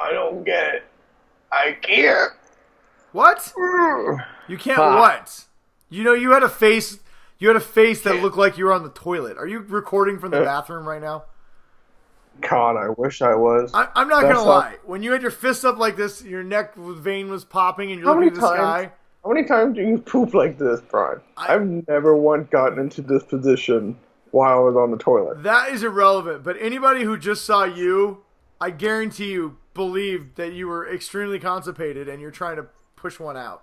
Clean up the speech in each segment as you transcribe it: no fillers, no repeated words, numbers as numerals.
I don't get it. I can't. What? You can't what? You know, you had a face. You had a face that looked like you were on the toilet. Are you recording from the bathroom right now? God, I wish I was. I'm not gonna lie. When you had your fist up like this, your neck vein was popping, and you're looking at the sky. How many times do you poop like this, Brian? I've never once gotten into this position while I was on the toilet. That is irrelevant. But anybody who just saw you, I guarantee you, believed that you were extremely constipated and you're trying to push one out.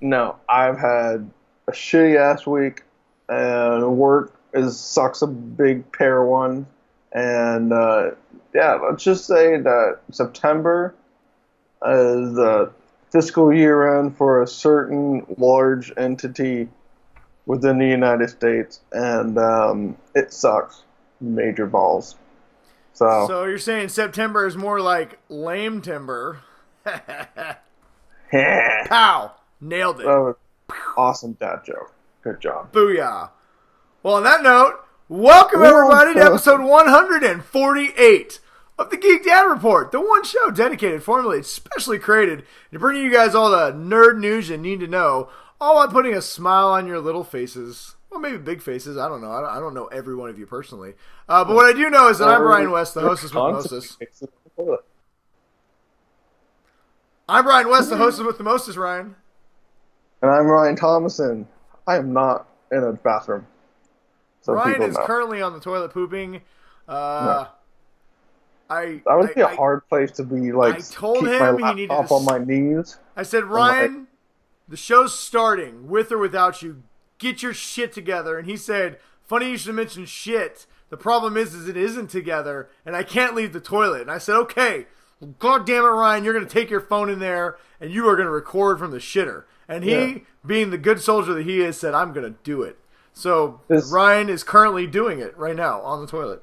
No, I've had a shitty ass week, and work sucks a big pair one. And let's just say that September is the fiscal year end for a certain large entity within the United States, and it sucks. Major balls. So you're saying September is more like lame timber. Pow! Nailed it. That was awesome dad joke. Good job. Booyah. Well, on that note, welcome everybody to episode 148 of the Geek Dad Report, the one show dedicated, formulated, specially created to bring you guys all the nerd news you need to know, all while putting a smile on your little faces. Well, maybe big faces. I don't know. I don't know every one of you personally. But what I do know is that I'm Brian West, the hostess with the mostest. I'm Brian West, the hostess with the mostest, Ryan. And I'm Ryan Thomason. I am not in a bathroom. So Ryan is currently on the toilet pooping. No. That would be a hard place to be, like, I told keep him my he needed laptop to on my knees. I said, Ryan, the show's starting, with or without you. Get your shit together. And he said, funny you should mention shit. The problem is it isn't together, and I can't leave the toilet. And I said, okay, well, God damn it, Ryan, you're going to take your phone in there, and you are going to record from the shitter. And he, being the good soldier that he is, said, I'm going to do it. So Ryan is currently doing it right now on the toilet.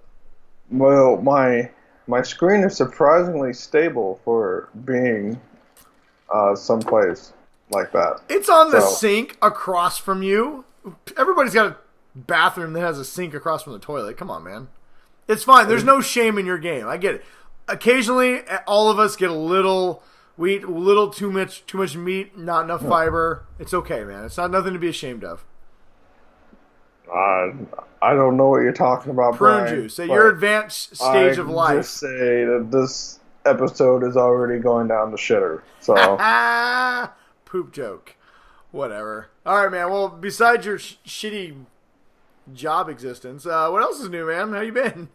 Well, my screen is surprisingly stable for being someplace like that. It's on the sink across from you. Everybody's got a bathroom that has a sink across from the toilet. Come on, man. It's fine. There's no shame in your game. I get it. Occasionally, all of us get a little too much meat, not enough fiber. It's okay, man. It's not nothing to be ashamed of. I don't know what you're talking about, Prune Brian. juice at your advanced stage of life. Just say that this episode is already going down the shitter. So poop joke. Whatever. All right, man. Well, besides your shitty job existence, what else is new, man? How you been?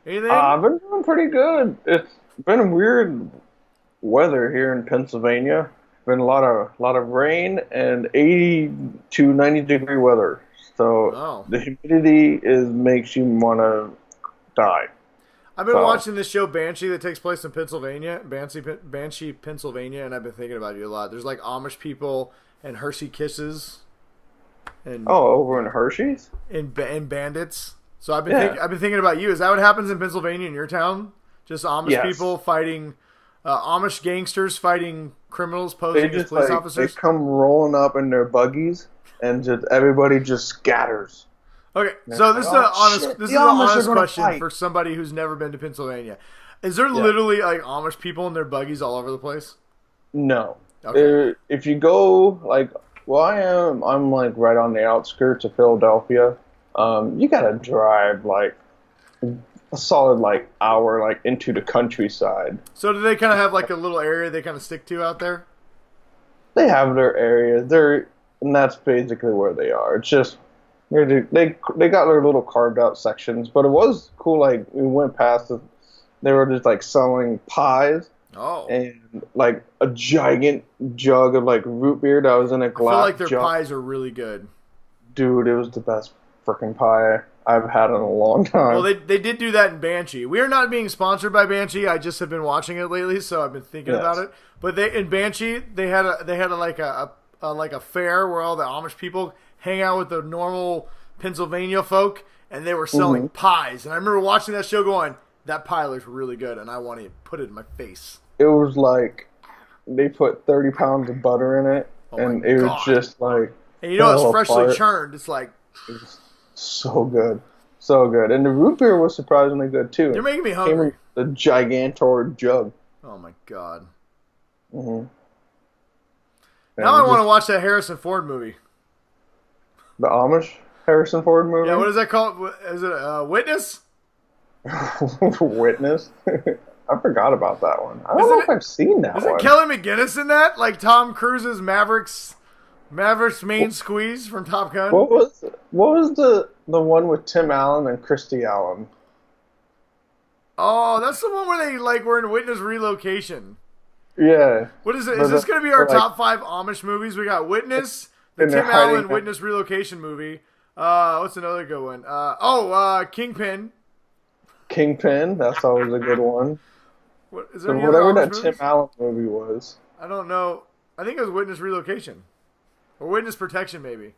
Anything? I've been doing pretty good. It's been weird weather here in Pennsylvania. Been a lot of rain and 80 to 90 degree weather. So the humidity makes you want to die. I've been watching this show Banshee that takes place in Pennsylvania, Banshee, Pennsylvania, and I've been thinking about you a lot. There's like Amish people and Hershey Kisses, and over in Hershey's and bandits. So I've been thinking about you. Is that what happens in Pennsylvania in your town? Just Amish people fighting, Amish gangsters fighting criminals posing as police officers. They come rolling up in their buggies, and just everybody just scatters. Okay, so this is an honest question for somebody who's never been to Pennsylvania. Is there literally like Amish people in their buggies all over the place? No. Okay. If you go I'm like right on the outskirts of Philadelphia. You gotta drive like a solid hour into the countryside. So do they kind of have like a little area they kind of stick to out there? They have their area. And that's basically where they are. It's just they got their little carved out sections, but it was cool. Like we went past it, they were just like selling pies. And like a giant jug of like root beer that was in a glass. I feel like their pies are really good. Dude, it was the best freaking pie I've had in a long time. Well, they did do that in Banshee. We are not being sponsored by Banshee. I just have been watching it lately, so I've been thinking about it. But in Banshee, they had like a fair where all the Amish people hang out with the normal Pennsylvania folk, and they were selling pies. And I remember watching that show going, that pie looks really good, and I want to put it in my face. It was like they put 30 pounds of butter in it, and it was just like... And you know it's freshly churned. It's like... It was so good. So good. And the root beer was surprisingly good, too. You're making me hungry. The Gigantor jug. Oh my god. Mm-hmm. Now I want to watch that Harrison Ford movie. The Amish Harrison Ford movie? Yeah, what is that called? Is it Witness? Witness? I forgot about that one. I don't know if I've seen that one. Is it Kelly McGinnis in that? Like Tom Cruise's Maverick's main squeeze from Top Gun? What was the one with Tim Allen and Christy Allen? Oh, that's the one where they were in witness relocation. Yeah. What is it? Is this going to be our top 5 Amish movies? We got Witness, the Tim Allen witness relocation movie. What's another good one? Kingpin. Kingpin, that's always a good one. What is there? Whatever that Tim Allen movie was. I don't know. I think it was Witness Relocation. Or Witness Protection, maybe.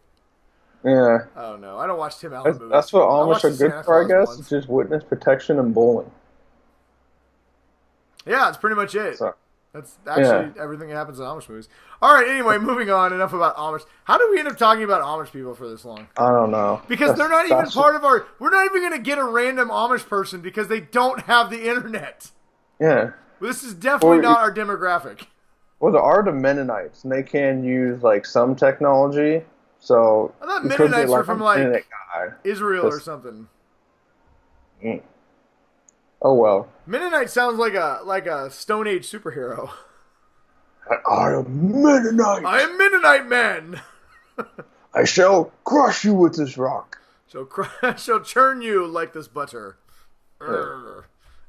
Yeah. I don't know. I don't watch Tim Allen movies. That's what Amish are good for, I guess. It's just witness protection and bowling. Yeah, that's pretty much it. So, that's actually everything that happens in Amish movies. All right, anyway, moving on. Enough about Amish. How did we end up talking about Amish people for this long? I don't know. Because they're not even part of our... We're not even going to get a random Amish person because they don't have the internet. Yeah. This is definitely not our demographic. Well, there are the Mennonites, and they can use, some technology, so... I thought Mennonites were from, Israel or something. Mm. Oh, well. Mennonite sounds like a Stone Age superhero. I am Mennonite! I am Mennonite man! I shall crush you with this rock. Shall churn you like this butter. Yeah.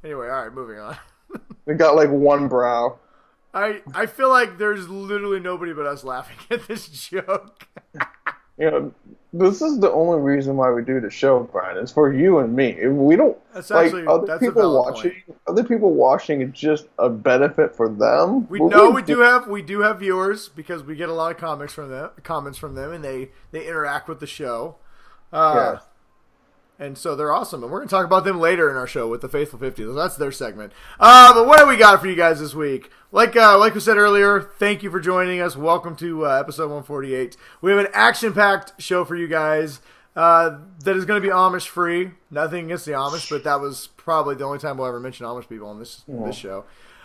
Anyway, alright, moving on. They got, one brow. I feel like there's literally nobody but us laughing at this joke. This is the only reason why we do the show, Brian. It's for you and me. We don't other people watching is just a benefit for them. We do have viewers because we get a lot of comments from them, and they interact with the show. And so they're awesome, and we're going to talk about them later in our show with the Faithful 50. That's their segment. But what do we got for you guys this week? Like we said earlier, thank you for joining us. Welcome to episode 148. We have an action-packed show for you guys that is going to be Amish-free. Nothing against the Amish, but that was probably the only time we'll ever mention Amish people on this show.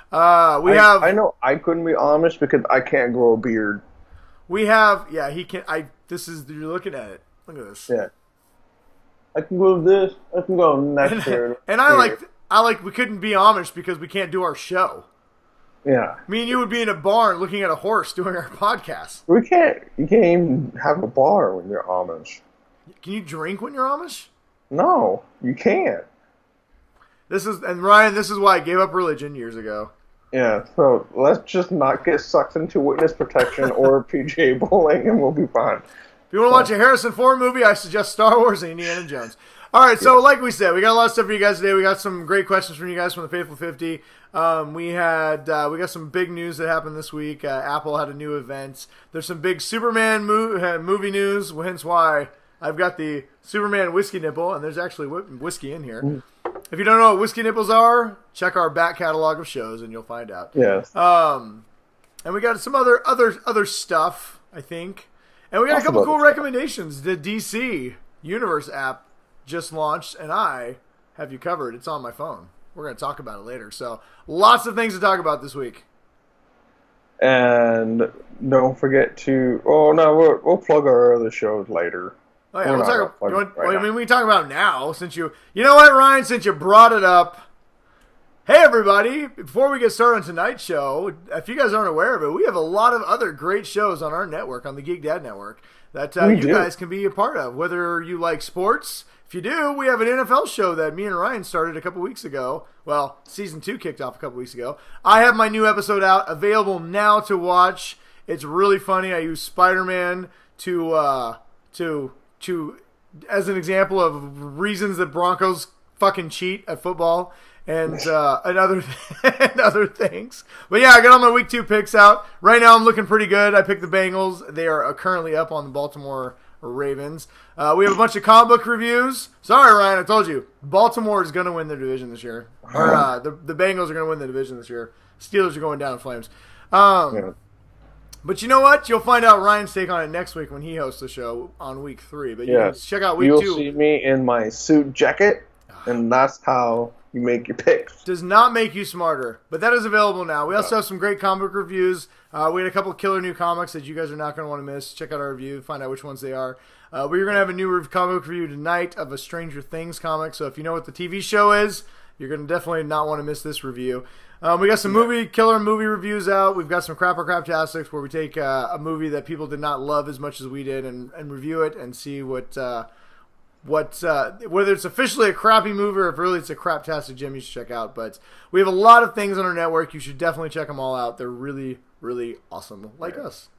I know I couldn't be Amish because I can't grow a beard. We have, he can. You're looking at it. Look at this. Yeah. I can go this. I can go next year. And I like we couldn't be Amish because we can't do our show. Yeah. Me and you would be in a barn looking at a horse doing our podcast. You can't even have a bar when you're Amish. Can you drink when you're Amish? No, you can't. Ryan, this is why I gave up religion years ago. Yeah, so let's just not get sucked into witness protection or PGA bowling and we'll be fine. If you want to watch a Harrison Ford movie, I suggest Star Wars and Indiana Jones. All right, so like we said, we got a lot of stuff for you guys today. We got some great questions from you guys from the Faithful 50. We got some big news that happened this week. Apple had a new event. There's some big Superman movie news, hence why I've got the Superman whiskey nipple, and there's actually whiskey in here. Mm. If you don't know what whiskey nipples are, check our back catalog of shows, and you'll find out. Yes. And we got some other stuff, I think. And we got a couple cool recommendations. The DC Universe app just launched, and I have you covered. It's on my phone. We're going to talk about it later. So lots of things to talk about this week. And don't forget to... Oh, no, we'll plug our other shows later. Oh, yeah, we can talk about it now. Since you know what, Ryan? Since you brought it up. Hey, everybody. Before we get started on tonight's show, if you guys aren't aware of it, we have a lot of other great shows on our network, on the Geek Dad Network, that guys can be a part of. Whether you like sports... If you do, we have an NFL show that me and Ryan started a couple weeks ago. Well, season 2 kicked off a couple weeks ago. I have my new episode out, available now to watch. It's really funny. I use Spider-Man to as an example of reasons that Broncos fucking cheat at football and other things. But yeah, I got all my week 2 picks out. Right now, I'm looking pretty good. I picked the Bengals. They are currently up on the Baltimore Ravens. We have a bunch of comic book reviews. Sorry, Ryan, I told you. Baltimore is going to win their division this year. Or the Bengals are going to win the division this year. Steelers are going down in flames. But you know what? You'll find out Ryan's take on it next week when he hosts the show on week 3. But you can check out week 2. You'll see me in my suit jacket. and that's how you make your picks. Does not make you smarter, but that is available now. We also have some great comic reviews. We had a couple of killer new comics that you guys are not going to want to miss. Check out our review, find out which ones they are. We're going to have a new comic review tonight of a Stranger Things comic, so if you know what the TV show is, you're going to definitely not want to miss this review. We got some killer movie reviews out. We've got some Crap or Craptastics where we take a movie that people did not love as much as we did and review it and see whether it's officially a crappy movie or if really it's a craptastic gem you should check out. But we have a lot of things on our network. You should definitely check them all out. They're really, really awesome, like us.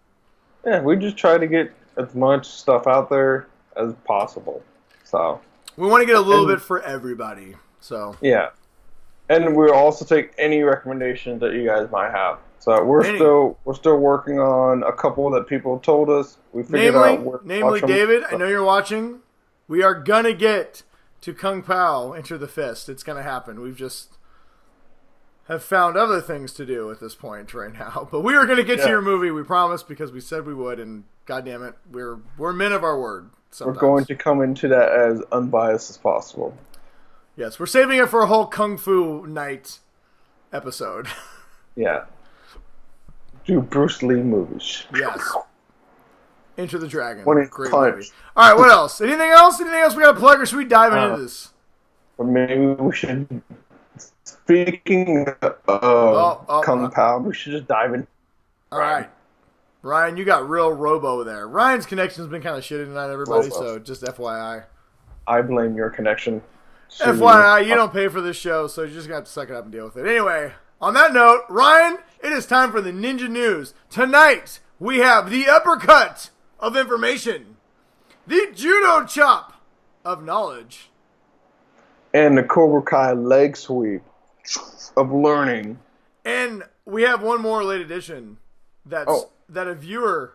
Yeah, we just try to get as much stuff out there as possible. So we want to get a little bit for everybody. So yeah, and we'll also take any recommendations that you guys might have. So we're still working on a couple that people told us. We figured out. Namely, David, I know you're watching. We are gonna get to Kung Pao Enter the Fist. It's gonna happen. We've just have found other things to do at this point right now. But we are gonna get to your movie. We promised because we said we would. And goddamn it, we're men of our word. Sometimes. We're going to come into that as unbiased as possible. Yes, we're saving it for a whole Kung Fu Night episode. Yeah. Do Bruce Lee movies. Yes. Enter the Dragon. Great movie. All right, what else? Anything else? Anything else we got to plug, or should we dive into this? Or maybe we should. Speaking of Kung Pao, we should just dive in. All right. Ryan, you got real robo there. Ryan's connection's been kind of shitty tonight, everybody, so just FYI. I blame your connection. FYI, you don't pay for this show, so you're just going to have to suck it up and deal with it. Anyway, on that note, Ryan, it is time for the Ninja News. Tonight, we have the uppercut of information, the judo chop of knowledge, and the Cobra Kai leg sweep of learning. And we have one more late edition that a viewer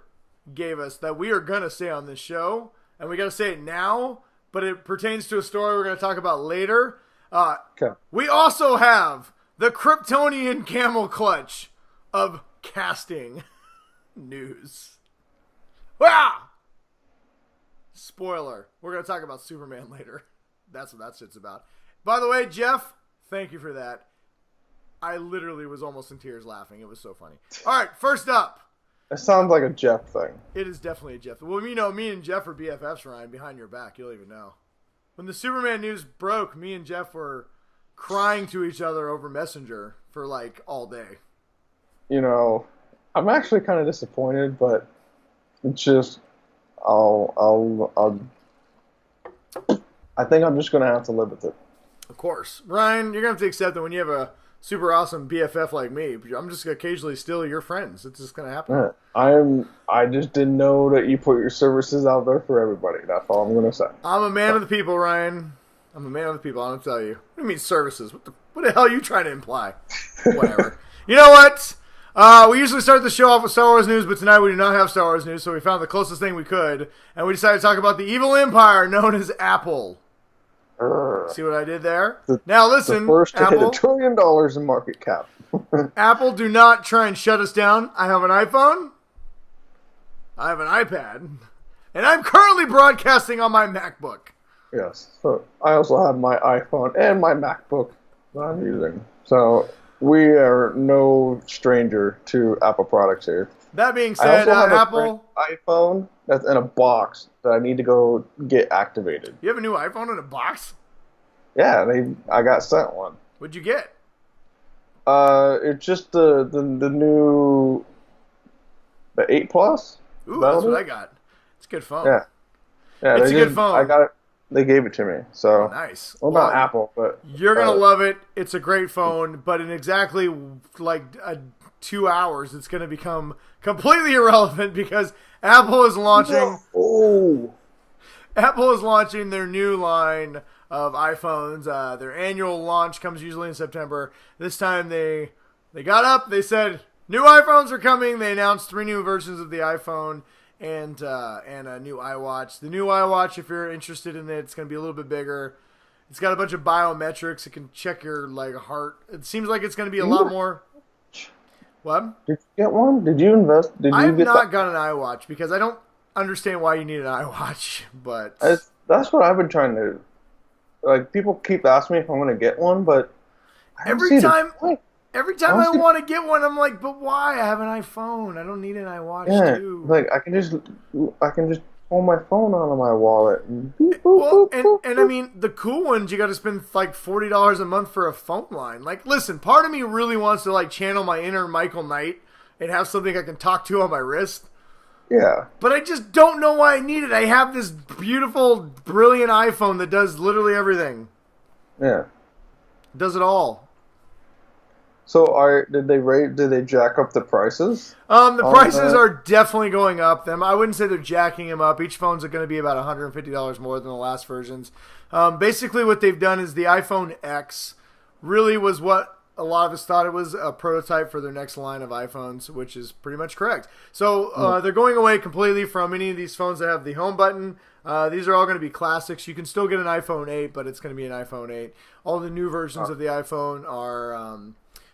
gave us that we are going to say on this show, and we got to say it now, but it pertains to a story we're going to talk about later. Okay. We also have the Kryptonian camel clutch of casting news. Wow! Spoiler. We're going to talk about Superman later. That's what that shit's about. By the way, Jeff, thank you for that. I literally was almost in tears laughing. It was so funny. All right, first up. It sounds like a Jeff thing. It is definitely a Jeff. Well, you know, me and Jeff are BFFs, Ryan, behind your back. You'll even know. When the Superman news broke, me and Jeff were crying to each other over Messenger for, like, all day. You know, I'm actually kind of disappointed, but it's just, I think I'm just going to have to live with it. Of course. Ryan, you're going to have to accept that when you have a super awesome BFF like me, I'm just going to occasionally steal your friends. It's just going to happen. Yeah, I just didn't know that you put your services out there for everybody. That's all I'm going to say. I'm a man of the people, Ryan. I'm a man of the people. I'm going to tell you. What do you mean services? What the hell are you trying to imply? Whatever. You know what? We usually start the show off with Star Wars news, but tonight we do not have Star Wars news, so we found the closest thing we could, and we decided to talk about the evil empire known as Apple. See what I did there? Now listen, the first to Apple, hit $1 trillion in market cap. Apple, do not try and shut us down. I have an iPhone. I have an iPad. And I'm currently broadcasting on my MacBook. Yes. So I also have my iPhone and my MacBook that I'm using. So we are no stranger to Apple products here. That being said, I also have Apple an iPhone that's in a box that I need to go get activated. You have a new iPhone in a box? Yeah, I got sent one. What'd you get? It's just the new 8 Plus. Ooh, that's what I got. It's a good phone. Yeah, it's a good phone. I got it. They gave it to me. So nice. Well, not Apple, but you're gonna love it. It's a great phone, but in exactly like 2 hours, it's gonna become completely irrelevant because Apple is launching. Apple is launching their new line of iPhones. Their annual launch comes usually in September. This time they got up. They said new iPhones are coming. They announced 3 new versions of the iPhone and a new iWatch. The new iWatch, if you're interested in it, it's going to be a little bit bigger. It's got a bunch of biometrics. It can check your heart. It seems like it's going to be a lot more. What? Did you get one? Did you invest? I've not got an iWatch because I don't understand why you need an iWatch. But that's what I've been trying to like people keep asking me if I'm gonna get one, but I don't Every see the time, point. every I time don't I see. want to get one, I'm like, but why? I have an iPhone. I don't need an iWatch Yeah, too. like I can just pull my phone out of my wallet and boop boop Well, boop and boop and I boop. mean, the cool ones, you got to spend like $40 a month for a phone line. Like, listen, part of me really wants to like channel my inner Michael Knight and have something I can talk to on my wrist. Yeah, But I just don't know why I need it. I have this beautiful, brilliant iPhone that does literally everything. yeah. It does it all. So did they jack up the prices The on prices that? are definitely going up. Them, I wouldn't say they're jacking them up. Each phone's going to be about $150 more than the last versions. Basically, what they've done is the iPhone X really was what a lot of us thought it was, a prototype for their next line of iPhones, which is pretty much correct. So they're going away completely from any of these phones that have the home button. These are all going to be classics. You can still get an iPhone 8, but it's going to be an iPhone 8. All the new versions of the iPhone are...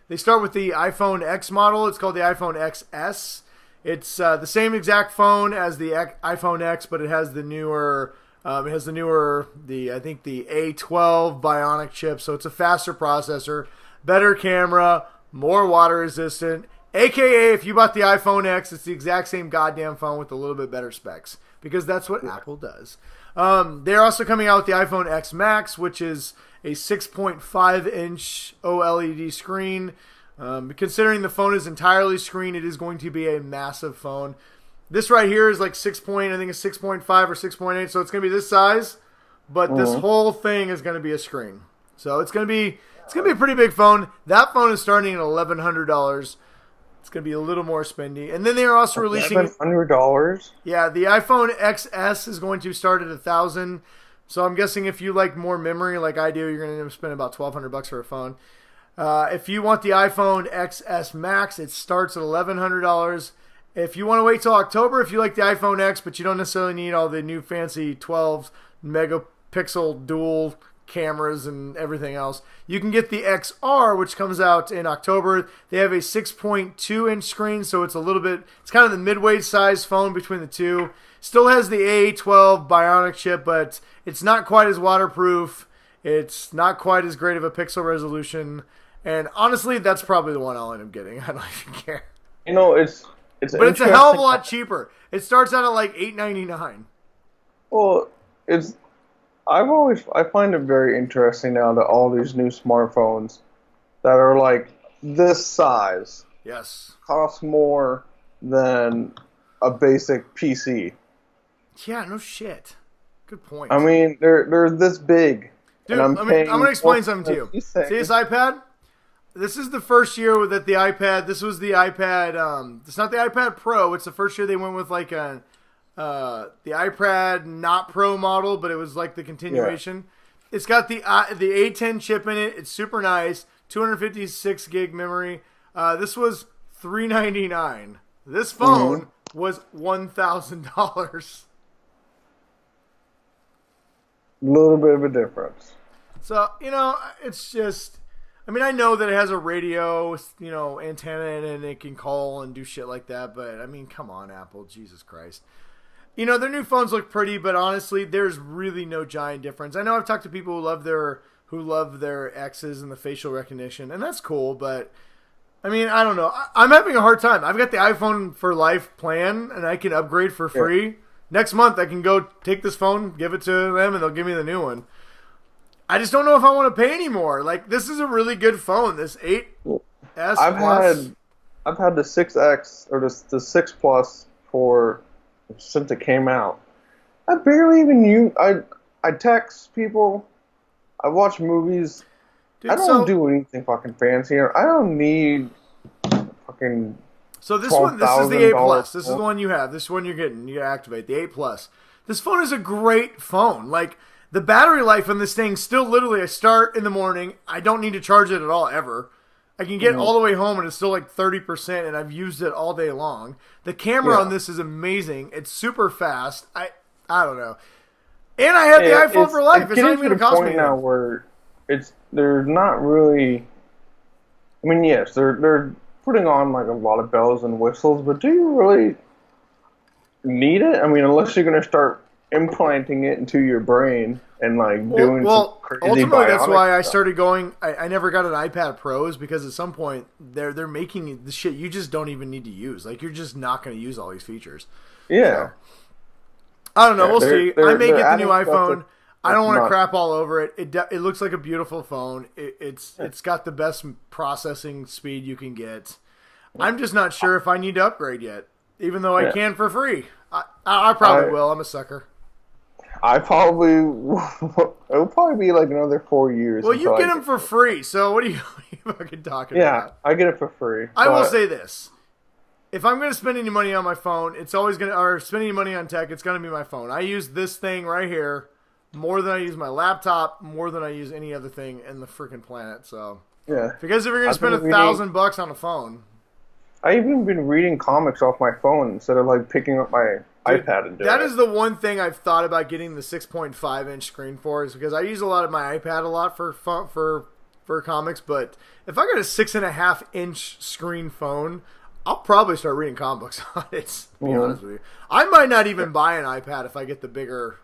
they start with the iPhone X model. It's called the iPhone XS. It's the same exact phone as the iPhone X, but it has the newer... I think the A12 Bionic chip, so it's a faster processor, better camera, more water resistant. AKA, if you bought the iPhone X, it's the exact same goddamn phone with a little bit better specs, because that's what Apple does. They're also coming out with the iPhone X Max, which is a 6.5-inch OLED screen. Considering the phone is entirely screen, it is going to be a massive phone. This right here is like I think it's 6.5 or 6.8, so it's going to be this size, but this whole thing is going to be a screen. So it's going to be a pretty big phone. That phone is starting at $1,100. It's going to be a little more spendy. And then they are also releasing $1,100. Yeah, the iPhone XS is going to start at $1,000. So I'm guessing if you like more memory like I do, you're going to end up spending about $1,200 for a phone. If you want the iPhone XS Max, it starts at $1,100. If you want to wait till October, if you like the iPhone X, but you don't necessarily need all the new fancy 12 megapixel dual cameras and everything else, you can get the XR, which comes out in October. They have a 6.2-inch screen, so it's kind of the midway size phone between the two. Still has the A12 Bionic chip, but it's not quite as waterproof. It's not quite as great of a pixel resolution. And honestly, that's probably the one I'll end up getting. I don't even care. It's But it's a hell of a lot cheaper. It starts out at like $899. Well, I find it very interesting now that all these new smartphones that are like this size Yes. cost more than a basic PC. Yeah, no shit. Good point. I mean, they're this big. Dude, and I'm going to explain something to you. See See this iPad? This is the first year that the iPad, this was the iPad, it's not the iPad Pro, it's the first year they went with like the iPad not Pro model, but it was like the continuation. Yeah. It's got the A10 chip in it, it's super nice, 256 gig memory. This was $399. This phone was $1,000. A little bit of a difference. So, it's just... I mean, I know that it has a radio, antenna in it, and it can call and do shit like that, but, I mean, come on, Apple. Jesus Christ. Their new phones look pretty, but honestly, there's really no giant difference. I know I've talked to people who love their X's and the facial recognition, and that's cool, but, I mean, I don't know. I'm having a hard time. I've got the iPhone for Life plan, and I can upgrade for free. Yeah. Next month, I can go take this phone, give it to them, and they'll give me the new one. I just don't know if I want to pay anymore. Like, this is a really good phone. This 8S Plus. I've had the 6X or the 6 Plus since it came out. I barely even use. I text people. I watch movies. Dude, I don't do anything fucking fancy. I don't need fucking. So this is the 8 Plus. This is the one you have. This one you're getting. You gotta activate the 8 Plus. This phone is a great phone. Like. The battery life on this thing still literally, I start in the morning. I don't need to charge it at all, ever. I can get all the way home and it's still like 30%, and I've used it all day long. The camera on this is amazing. It's super fast. I don't know. And I have the iPhone for life. It's not even going to cost me now where they're not really... I mean, yes, they're putting on like a lot of bells and whistles, but do you really need it? I mean, unless you're going to start implanting it into your brain and like doing some crazy ultimately that's why I stuff. started going. I never got an iPad Pros because at some point they're making the shit you just don't even need to use. Like you're just not going to use all these features. Yeah. So, I don't know. Yeah, we'll see. I may get the new adding stuff iPhone. I don't want to not- crap all over it. It looks like a beautiful phone. It's got the best processing speed you can get. I'm just not sure if I need to upgrade yet, even though I can for free. I probably will. I'm a sucker. I probably it'll probably be like another 4 years. Well, you get them for free, so what are you fucking talking about? Yeah, I get it for free. I will say this. If I'm going to spend any money on my phone, it's always going to, or spend any money on tech, it's going to be my phone. I use this thing right here more than I use my laptop, more than I use any other thing in the freaking planet. So, yeah. Because if you're going to spend $1,000 on a phone. I've even been reading comics off my phone instead of like picking up my iPad and doing That it. is the one thing I've thought about getting the 6.5-inch screen for, is because I use a lot of my iPad a lot for comics, but if I got a 6.5-inch screen phone, I'll probably start reading comic books on it, to be honest with you. I might not even buy an iPad if I get the bigger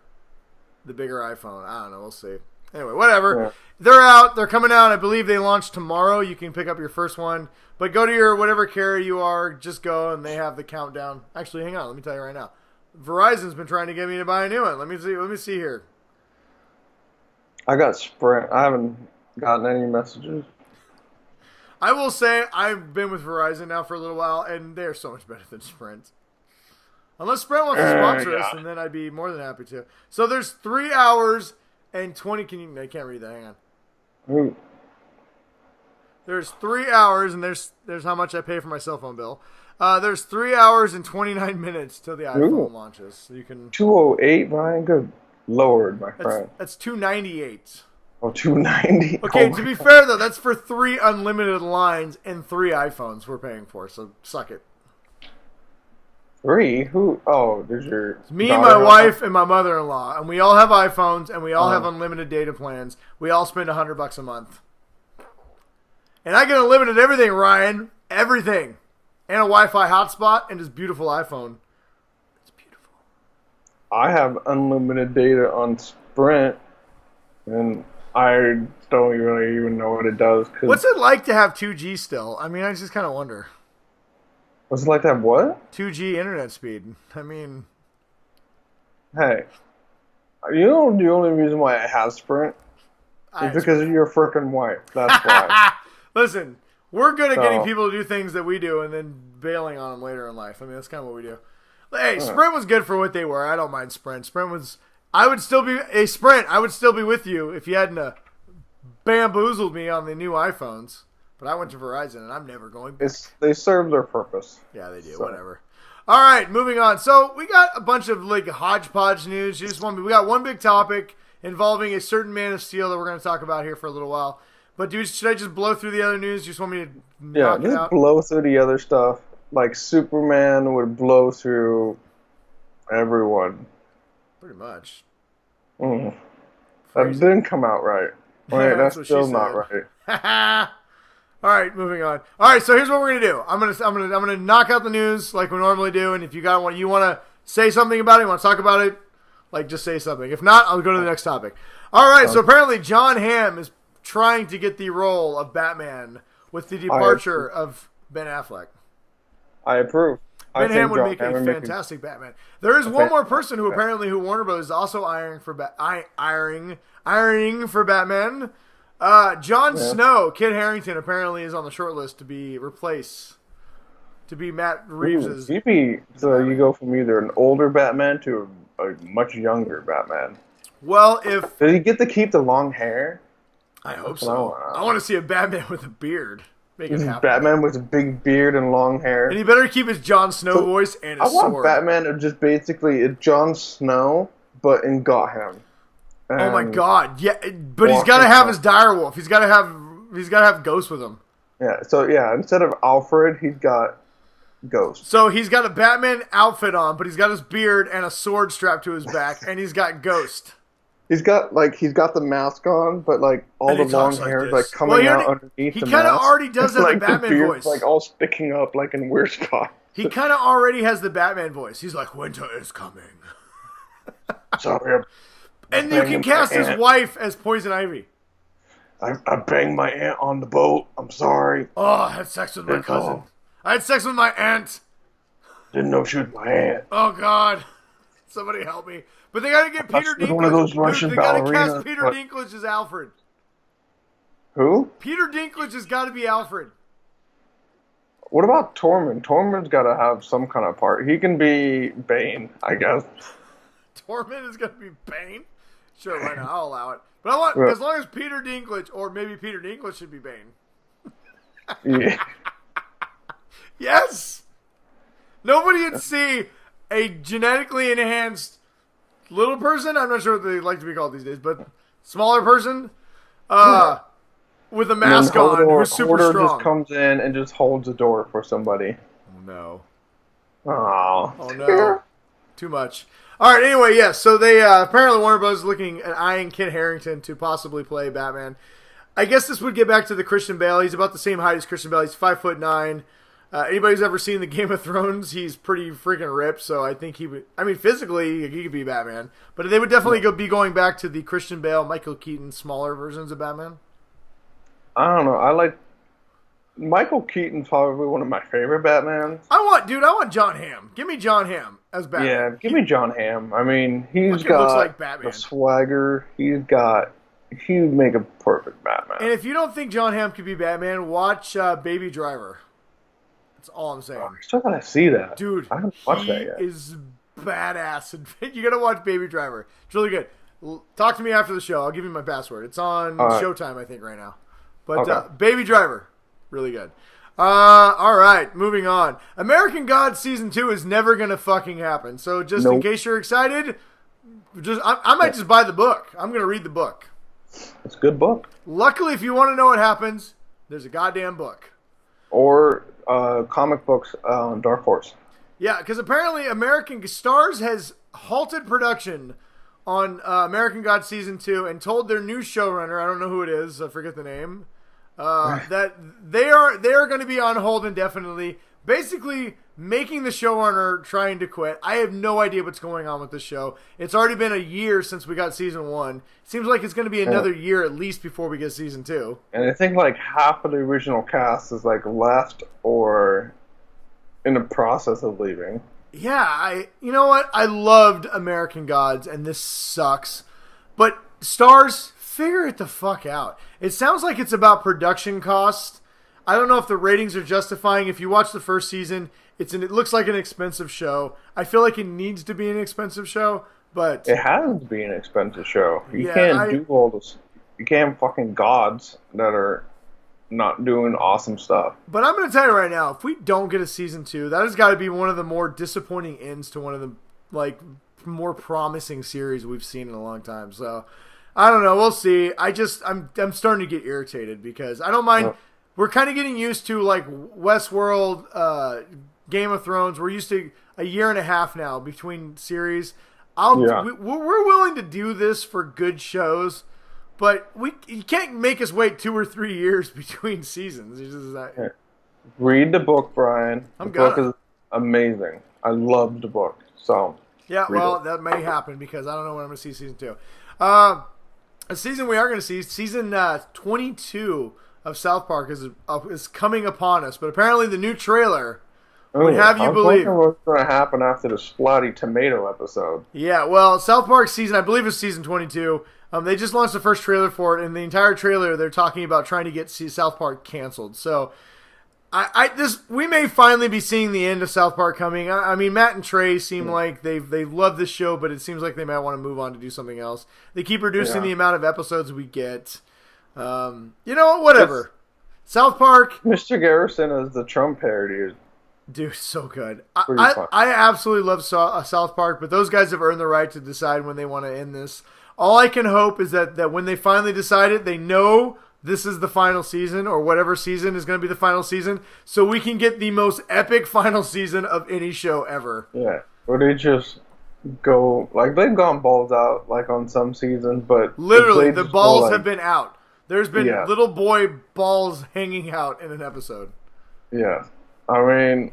iPhone. I don't know. We'll see. Anyway, whatever. Yeah. They're out. They're coming out. I believe they launch tomorrow. You can pick up your first one. But go to your whatever carrier you are. Just go, and they have the countdown. Actually, hang on. Let me tell you right now. Verizon's been trying to get me to buy a new one. Let me see here. I got Sprint. I haven't gotten any messages. I will say I've been with Verizon now for a little while, and they're so much better than Sprint. Unless Sprint wants to sponsor us, and then I'd be more than happy to. So there's 3 hours and 20. I can't read that. Hang on. Ooh. There's 3 hours, and there's how much I pay for my cell phone bill. There's 3 hours and 29 minutes till the iPhone launches. So you can 208, Brian. Good Lord, my friend. That's 298. Oh, 290. Okay, to be fair though, that's for 3 unlimited lines and 3 iPhones we're paying for. So suck it. 3? Who? Oh, there's your. It's me, my wife, and my mother-in-law, and we all have iPhones, and we all have unlimited data plans. We all spend $100 a month, and I get unlimited everything, Ryan, everything, and a Wi-Fi hotspot, and this beautiful iPhone. It's beautiful. I have unlimited data on Sprint, and I don't really even know what it does. What's it like to have 2G still? I mean, I just kind of wonder. What's it like to have what? 2G internet speed. I mean... Hey, you know the only reason why I have Sprint is because of your frickin' wife. That's why. Listen, we're good at getting people to do things that we do and then bailing on them later in life. I mean, that's kind of what we do. Hey, Sprint was good for what they were. I don't mind Sprint. I would still be with you if you hadn't bamboozled me on the new iPhones. But I went to Verizon, and I'm never going back. They serve their purpose. Yeah, they do. So. Whatever. All right, moving on. So we got a bunch of like hodgepodge news. We got one big topic involving a certain Man of Steel that we're going to talk about here for a little while. But should I just blow through the other news? You just want me to knock it out? Just blow through the other stuff. Like Superman would blow through everyone. Pretty much. That didn't come out right. Wait, that's still not right. All right, moving on. All right, so here's what we're gonna do. I'm gonna knock out the news like we normally do, and if you want to say something about it, you want to talk about it, like just say something. If not, I'll go to the next topic. All right, so apparently John Hamm is trying to get the role of Batman with the departure of Ben Affleck. I approve. Ben Hamm would make a fantastic Batman. There is one more person who apparently Warner Bros. Is also ironing for Batman. Jon Snow, Kit Harington, apparently is on the short list to be Matt Reeves'. So you go from either an older Batman to a much younger Batman. Well, does he get to keep the long hair? I hope so. I want to see a Batman with a beard. Make it happen. Batman with a big beard and long hair. And he better keep his Jon Snow voice and his sword. I want Batman to just basically Jon Snow, but in Gotham. Oh my God! Yeah, but he's got to have his direwolf. He's got to have Ghost with him. Yeah. So instead of Alfred, he's got Ghost. So he's got a Batman outfit on, but he's got his beard and a sword strapped to his back, and he's got Ghost. He's got the mask on, but like all the long hair is coming out underneath the mask. He kind of already does have the Batman voice, like all sticking up like in weird spots. He kind of already has the Batman voice. He's like, winter is coming. Sorry, And you can cast his wife as Poison Ivy. I banged my aunt on the boat. I'm sorry. Oh, I had sex with my cousin. I had sex with my aunt. Didn't know she was my aunt. Oh, God. Somebody help me. But they got to get Peter Dinklage. One of those Russian Dude, they got to ballerinas. cast Peter Dinklage as Alfred. Who? Peter Dinklage has got to be Alfred. What about Tormund? Tormund's got to have some kind of part. He can be Bane, I guess. Tormund is going to be Bane? Sure, why not? I'll allow it. But I want, as long as Peter Dinklage, or maybe Peter Dinklage should be Bane. Yeah. Yes! Nobody would see a genetically enhanced little person, I'm not sure what they like to be called these days, but smaller person, with a mask on, who's super Hodor strong. just comes in and just holds the door for somebody. Oh, no. Oh no. Too much. Alright, anyway, yes, so they, apparently Warner Bros. Is looking at eyeing Kit Harington to possibly play Batman. I guess this would get back to the Christian Bale. He's about the same height as Christian Bale. He's 5'9". Anybody who's ever seen the Game of Thrones, he's pretty freaking ripped, so I think he would, I mean, physically, he could be Batman. But they would definitely be going back to the Christian Bale, Michael Keaton, smaller versions of Batman. I don't know. I like Michael Keaton's probably one of my favorite Batmans. I want John Hamm. Give me John Hamm as Batman. Yeah, give me John Hamm. I mean, he's got looks like Batman. the swagger. He would make a perfect Batman. And if you don't think John Hamm could be Batman, watch Baby Driver. That's all I'm saying. I still gotta see that. Dude, I haven't watched that yet. He is badass. You gotta watch Baby Driver. It's really good. Talk to me after the show. I'll give you my password. It's on Showtime, I think, right now. But Baby Driver, really good. All right, moving on. American Gods Season 2 is never going to fucking happen. So just in case you're excited, I might just buy the book. I'm going to read the book. It's a good book. Luckily, if you want to know what happens, there's a goddamn book. Or comic books on Dark Horse. Yeah, because apparently American Stars has halted production on American Gods Season 2 and told their new showrunner, I don't know who it is, I forget the name, that they are going to be on hold indefinitely, basically making the showrunner trying to quit. I have no idea what's going on with this show. It's already been a year since we got Season 1. It seems like it's going to be another year at least before we get Season 2. And I think like half of the original cast is like left or in the process of leaving. Yeah, you know what? I loved American Gods, and this sucks. But Stars, figure it the fuck out. It sounds like it's about production costs. I don't know if the ratings are justifying. If you watch the first season, it looks like an expensive show. I feel like it needs to be an expensive show, but it has to be an expensive show. You can't do all this. You can't have fucking gods that are not doing awesome stuff. But I'm going to tell you right now, if we don't get a Season 2, that has got to be one of the more disappointing ends to one of the more promising series we've seen in a long time. So I don't know. We'll see. I'm starting to get irritated because I don't mind. We're kind of getting used to like Westworld, Game of Thrones. We're used to a year and a half now between series. We're willing to do this for good shows, but you can't make us wait 2 or 3 years between seasons. It's just that. Read the book, Brian. The book is amazing. I love the book. So yeah, well, that may happen because I don't know when I'm going to see Season 2. A season we are going to see, Season 22 of South Park is coming upon us, but apparently the new trailer would have you believe. What's going to happen after the Splatty Tomato episode? Yeah, well, South Park season, I believe it's Season 22. They just launched the first trailer for it, and the entire trailer they're talking about trying to get South Park canceled. So, we may finally be seeing the end of South Park coming. I mean, Matt and Trey seem like they love this show, but it seems like they might want to move on to do something else. They keep reducing the amount of episodes we get. You know, whatever. South Park. Mr. Garrison is the Trump parody. Dude, so good. I absolutely love South Park, but those guys have earned the right to decide when they want to end this. All I can hope is that when they finally decide it, they know this is the final season, or whatever season is going to be the final season, so we can get the most epic final season of any show ever. Yeah, or they just go, like, they've gone balls out, like, on some seasons, but literally, the balls have been out. There's been little boy balls hanging out in an episode. Yeah. I mean,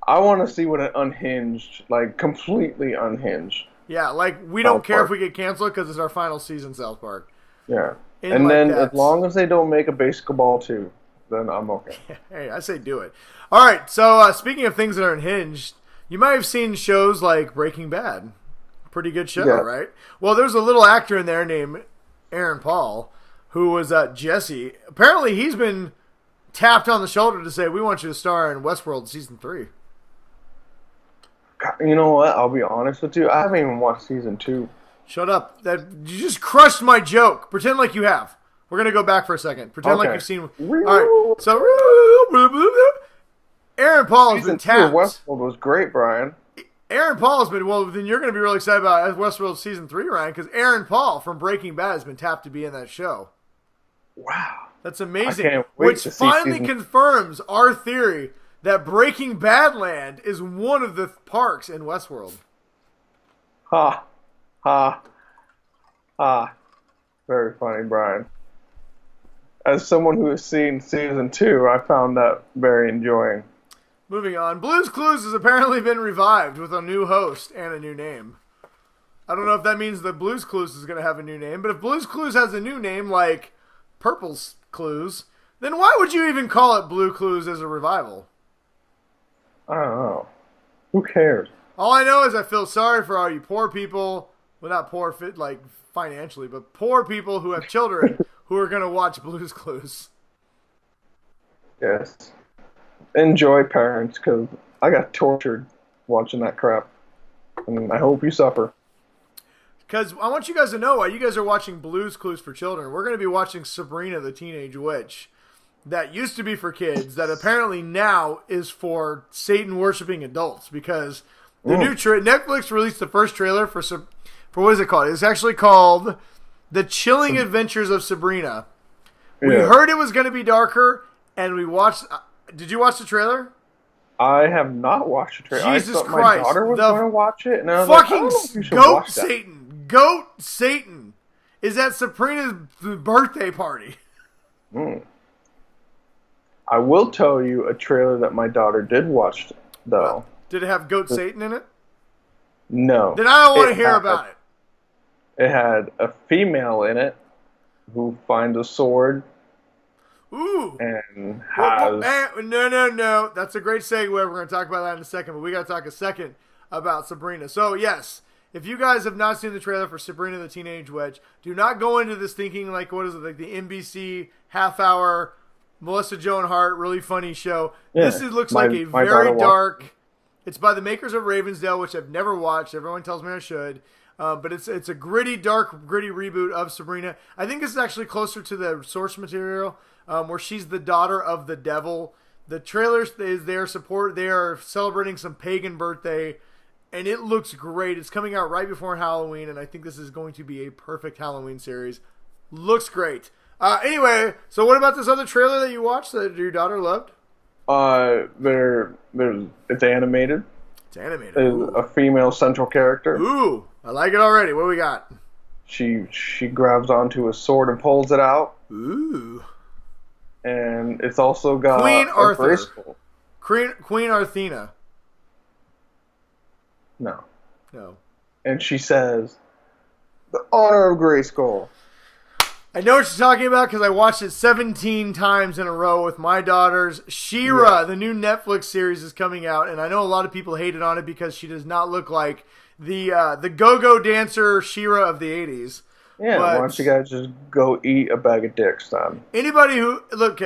I want to see what an unhinged, like completely unhinged. Yeah, like we don't South care Park. if we get canceled because it's our final season, South Park. Yeah. In And like then that. as long as they don't make a basketball too, then I'm okay. Hey, I say do it. All right, so speaking of things that are unhinged, you might have seen shows like Breaking Bad. Pretty good show, Yeah. right? Well, there's a little actor in there named Aaron Paul who was Jesse. Apparently, he's been tapped on the shoulder to say, we want you to star in Westworld Season 3. God, you know what? I'll be honest with you. I haven't even watched season 2. Shut up. You just crushed my joke. Pretend like you have. We're going to go back for a second. Pretend like Okay. you've seen... All right, so... Aaron Paul has been Season 2 of tapped. Westworld was great, Brian. Aaron Paul has been... Well, then you're going to be really excited about Westworld Season 3, Ryan, because Aaron Paul from Breaking Bad has been tapped to be in that show. Wow. That's amazing. I can't wait Which to see finally season... confirms our theory that Breaking Bad Land is one of the parks in Westworld. Ha. Ha. Ha. Very funny, Brian. As someone who has seen season 2, I found that very enjoying. Moving on. Blue's Clues has apparently been revived with a new host and a new name. I don't know if that means that Blue's Clues is going to have a new name, but if Blue's Clues has a new name like Purple's Clues, then why would you even call it Blue Clues as a revival? I don't know. Who cares? All I know is I feel sorry for all you poor people. Well, not poor like financially, but poor people who have children who are going to watch Blue's Clues. Yes. Enjoy, parents, because I got tortured watching that crap. And I hope you suffer. Because I want you guys to know while you guys are watching Blue's Clues for children, we're going to be watching Sabrina the Teenage Witch. That used to be for kids, that apparently now is for Satan-worshipping adults. Because the new Netflix released the first trailer for what is it called? It's actually called The Chilling Adventures of Sabrina. We heard it was going to be darker, and we watched... Did you watch the trailer? I have not watched the trailer. Jesus I thought Christ, my daughter was going to watch it, and I was fucking like, I don't know if you should Goat watch that. Satan. Goat Satan is at Sabrina's birthday party. I will tell you a trailer that my daughter did watch, though. Did it have Goat Satan in it? No. Then I don't want to hear about it. It had a female in it who finds a sword. Ooh. And has... No. That's a great segue. We're going to talk about that in a second, but we got to talk a second about Sabrina. So, yes, if you guys have not seen the trailer for Sabrina the Teenage Witch, do not go into this thinking like, what is it, like the NBC half-hour Melissa Joan Hart, really funny show. Yeah, this looks like a very dark... It's by the makers of Ravensdale, which I've never watched. Everyone tells me I should. But it's a gritty reboot of Sabrina. I think this is actually closer to the source material, where she's the daughter of the devil. The trailer is there. They are celebrating some pagan birthday, and it looks great. It's coming out right before Halloween, and I think this is going to be a perfect Halloween series. Looks great. Anyway, so what about this other trailer that you watched that your daughter loved? It's animated. It's animated. There's a female central character. Ooh, I like it already. What do we got? She grabs onto a sword and pulls it out. Ooh. And it's also got Queen a Arthur. Grayskull. Queen Arthena. No. No. And she says, "The honor of Grayskull." I know what you're talking about because I watched it 17 times in a row with my daughters. She-Ra, the new Netflix series, is coming out, and I know a lot of people hated on it because she does not look like the go-go dancer She-Ra of the 80s. Yeah, why don't you guys just go eat a bag of dicks then? Anybody who... Look,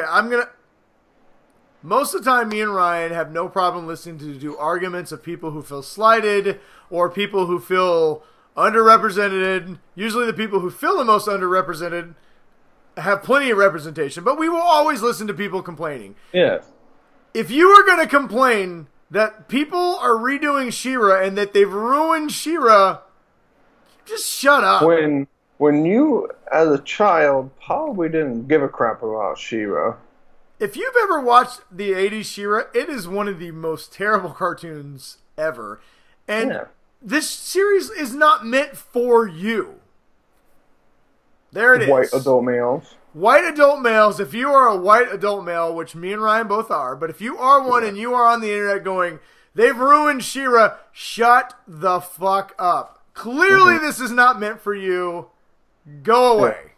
most of the time, me and Ryan have no problem listening to arguments of people who feel slighted or people who feel underrepresented. Usually the people who feel the most underrepresented have plenty of representation, but we will always listen to people complaining. Yes. If you are going to complain that people are redoing She-Ra and that they've ruined She-Ra, just shut up. When you, as a child, probably didn't give a crap about She-Ra. If you've ever watched the 80s She-Ra, it is one of the most terrible cartoons ever. And this series is not meant for you. There it is. White adult males. White adult males. If you are a white adult male, which me and Ryan both are, but if you are one and you are on the internet going, They've ruined She-Ra. Shut the fuck up. Clearly this is not meant for you. Go away.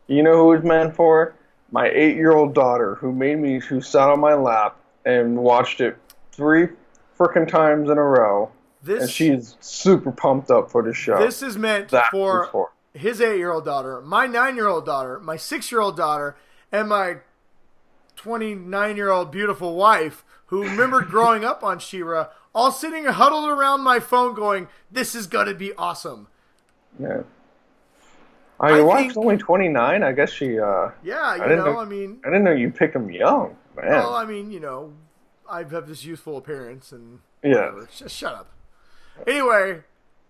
You know who it's meant for? My 8-year-old daughter, who sat on my lap and watched it 3 frickin' times in a row. And she's super pumped up for the show. This is meant for his 8-year-old daughter, my 9-year-old daughter, my 6-year-old daughter, and my 29-year-old beautiful wife, who remembered growing up on She-Ra, all sitting huddled around my phone going, this is going to be awesome. Yeah. Your wife's only 29? I guess she... I didn't know you picked them young, man. Well, I have this youthful appearance and... Whatever. Just shut up. Anyway,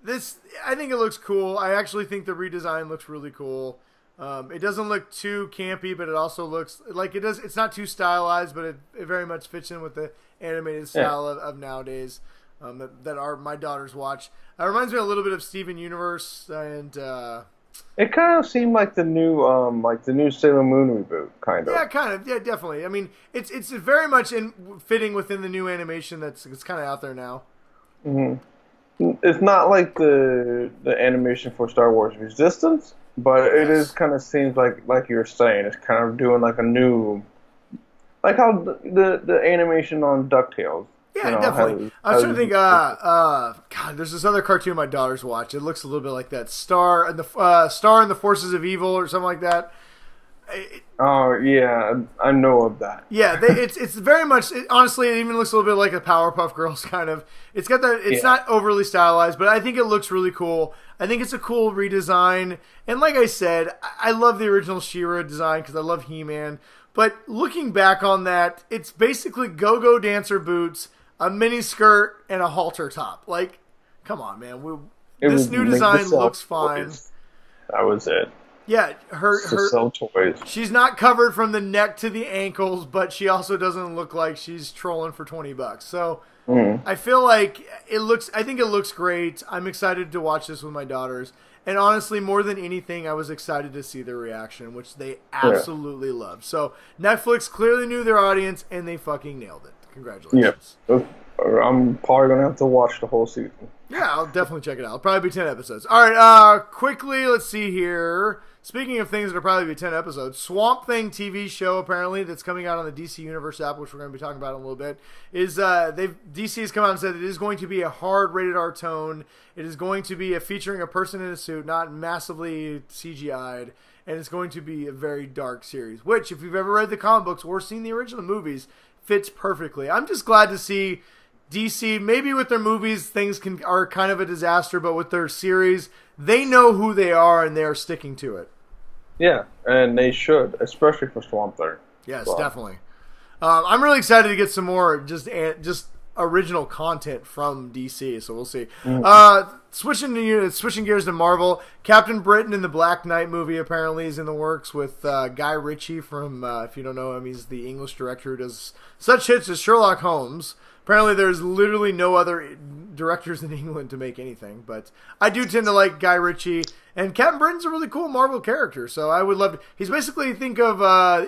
I think it looks cool. I actually think the redesign looks really cool. It doesn't look too campy, but it also looks like it does. It's not too stylized, but it very much fits in with the animated style of nowadays that my daughters watch. It reminds me a little bit of Steven Universe, and it kind of seemed like the new Sailor Moon reboot, kind of. Yeah, kind of. Yeah, definitely. I mean, it's very much fitting within the new animation it's kind of out there now. Mm-hmm. It's not like the animation for Star Wars Resistance, but it is kind of seems like you're saying, it's kind of doing like a new, like how the animation on DuckTales. Yeah, definitely. I was trying to think. God, there's this other cartoon my daughters watch. It looks a little bit like that. Star and the Forces of Evil, or something like that. Oh yeah, I know of that. Yeah, it's very much. Honestly, it even looks a little bit like a Powerpuff Girls kind of. It's got that. It's not overly stylized, but I think it looks really cool. I think it's a cool redesign, and like I said, I love the original She-Ra design because I love He-Man. But looking back on that, it's basically go-go dancer boots, a mini skirt, and a halter top. Like, come on, man. This new design looks fine. That was it. Yeah, her sell toys. She's not covered from the neck to the ankles, but she also doesn't look like she's trolling for $20. So I feel like I think it looks great. I'm excited to watch this with my daughters. And honestly, more than anything, I was excited to see their reaction, which they absolutely loved. So Netflix clearly knew their audience, and they fucking nailed it. Congratulations. Yeah. I'm probably going to have to watch the whole season. Yeah, I'll definitely check it out. It'll probably be 10 episodes. All right, quickly, let's see here. Speaking of things that'll probably be 10 episodes, Swamp Thing TV show, apparently, that's coming out on the DC Universe app, which we're going to be talking about in a little bit, is DC has come out and said it is going to be a hard rated R tone. It is going to be featuring a person in a suit, not massively CGI'd, and it's going to be a very dark series, which, if you've ever read the comic books or seen the original movies, fits perfectly. I'm just glad to see DC, maybe with their movies, things are kind of a disaster, but with their series, they know who they are and they are sticking to it. Yeah, and they should, especially for Swamp Thing. Yes, definitely. I'm really excited to get some more just original content from DC, so we'll see. Switching gears to Marvel, Captain Britain in the Black Knight movie apparently is in the works with Guy Ritchie from, if you don't know him, he's the English director who does such hits as Sherlock Holmes. Apparently there's literally no other directors in England to make anything, but I do tend to like Guy Ritchie, and Captain Britain's a really cool Marvel character, so I would love to. He's basically, think of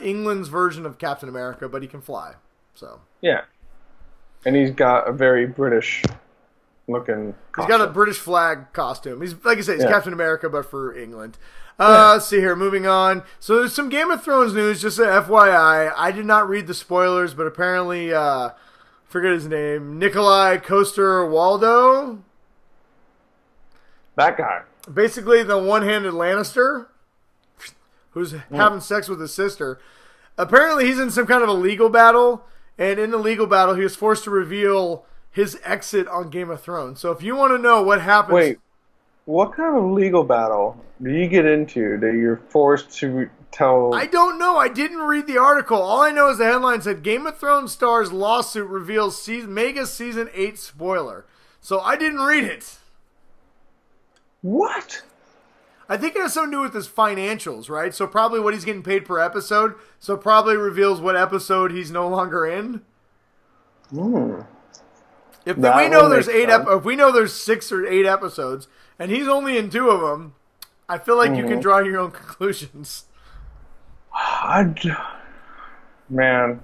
England's version of Captain America, but he can fly. So yeah. And he's got a very British looking costume. He's got a British flag costume. He's, like I said, he's Captain America, but for England. Let's see here. Moving on. So there's some Game of Thrones news, just an FYI. I did not read the spoilers, but apparently, forget his name, Nikolai Coster-Waldau. That guy. Basically the one-handed Lannister who's having sex with his sister. Apparently he's in some kind of a legal battle, and in the legal battle he was forced to reveal his exit on Game of Thrones. So if you want to know what happens... Wait, what kind of legal battle do you get into that you're forced to tell... I don't know. I didn't read the article. All I know is the headline said, Game of Thrones stars lawsuit reveals mega season 8 spoiler. So I didn't read it. What? I think it has something to do with his financials, right? So probably what he's getting paid per episode. So probably reveals what episode he's no longer in. If we know there's if we know there's 6 or 8 episodes, and he's only in 2 of them, I feel like you can draw your own conclusions. Man,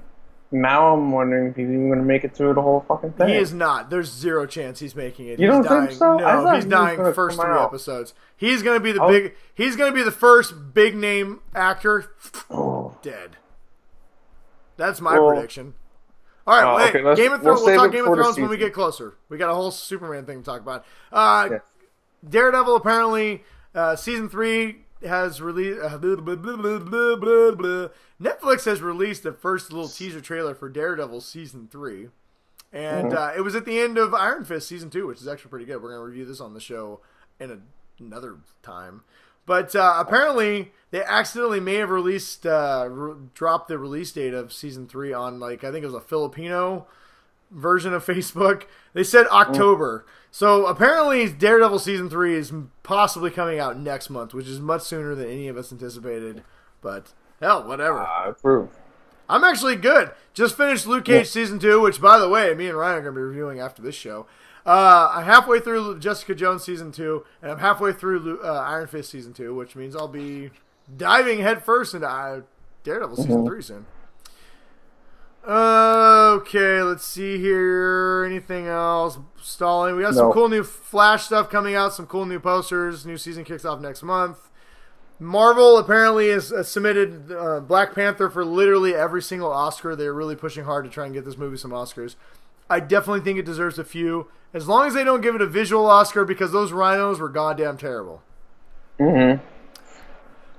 now I'm wondering if he's even going to make it through the whole fucking thing. He is not. There's zero chance he's making it. You He's don't dying. think so? No, he's dying first 3 episodes. He's going to be the big. He's going to be the first big name actor dead. That's my prediction. All right, wait. Okay, Game of Thrones. We'll talk Game of Thrones when we get closer. We got a whole Superman thing to talk about. Yes. Daredevil apparently season 3 has released. Netflix has released the first little teaser trailer for Daredevil season 3, and it was at the end of Iron Fist season 2, which is actually pretty good. We're gonna review this on the show in another time. But apparently, they accidentally may have released, dropped the release date of season 3 on, like, I think it was a Filipino version of Facebook. They said October. So apparently, Daredevil season 3 is possibly coming out next month, which is much sooner than any of us anticipated. But hell, whatever. I approve. I'm actually good. Just finished Luke Cage season 2, which, by the way, me and Ryan are going to be reviewing after this show. I'm halfway through Jessica Jones season 2, and I'm halfway through Iron Fist season 2, which means I'll be diving headfirst into Daredevil season 3 soon. Okay, let's see here. Anything else? Stalling. We got some cool new Flash stuff coming out, some cool new posters. New season kicks off next month. Marvel apparently has submitted Black Panther for literally every single Oscar. They're really pushing hard to try and get this movie some Oscars. I definitely think it deserves a few, as long as they don't give it a visual Oscar, because those rhinos were goddamn terrible. They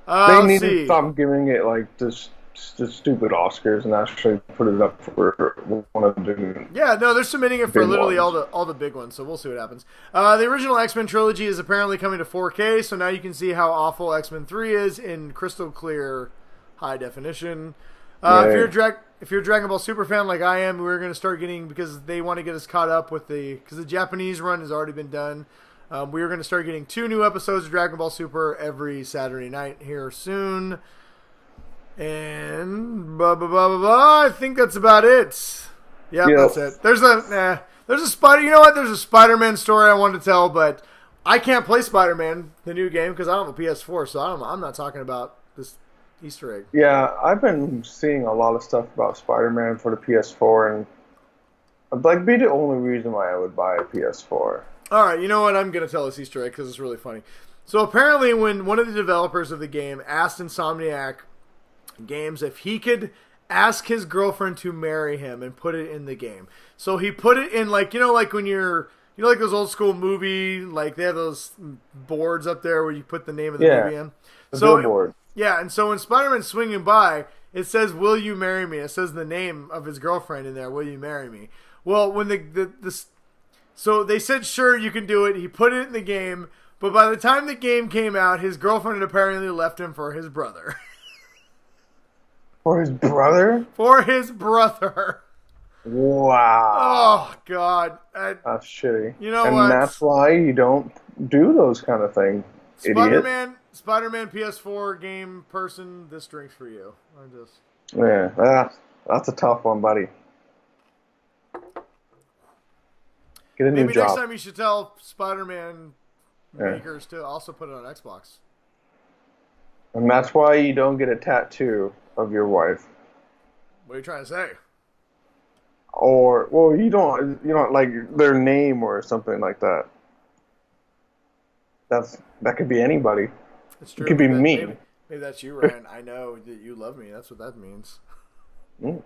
need to stop giving it like just stupid Oscars and actually put it up for one of the. Yeah, no, they're submitting it for literally all the big ones, so we'll see what happens. The original X-Men trilogy is apparently coming to 4K, so now you can see how awful X-Men 3 is in crystal clear, high definition. If you're a Dragon Ball Super fan like I am, we're going to start getting, because they want to get us caught up with because the Japanese run has already been done. We are going to start getting 2 new episodes of Dragon Ball Super every Saturday night here soon. And I think that's about it. Yeah, that's it. There's a Spider. You know what? There's a Spider-Man story I wanted to tell, but I can't play Spider-Man, the new game, because I don't have a PS4, so I'm not talking about this Easter egg. Yeah, I've been seeing a lot of stuff about Spider-Man for the PS4, and I'd like be the only reason why I would buy a PS4. All right, you know what? I'm gonna tell this Easter egg because it's really funny. So apparently, when one of the developers of the game asked Insomniac Games if he could ask his girlfriend to marry him and put it in the game, so he put it in like when you're. You know, like those old school movie, like they have those boards up there where you put the name of the movie in. The billboard. Yeah, and so when Spider-Man's swinging by, it says, "Will you marry me?" It says the name of his girlfriend in there, "Will you marry me?" Well, when so they said, "Sure, you can do it." He put it in the game, but by the time the game came out, his girlfriend had apparently left him for his brother. For his brother? For his brother. Wow. Oh, God. That's shitty. You know what? And that's why you don't do those kind of things, idiot. Spider-Man PS4 game person, this drink's for you. Yeah, that's a tough one, buddy. Get a new job. Maybe next time you should tell Spider-Man makers to also put it on Xbox. And that's why you don't get a tattoo of your wife. What are you trying to say? Or, well, you don't like their name or something like that. That could be anybody. It's true. It could be me. Maybe that's you, Ryan. I know that you love me. That's what that means. All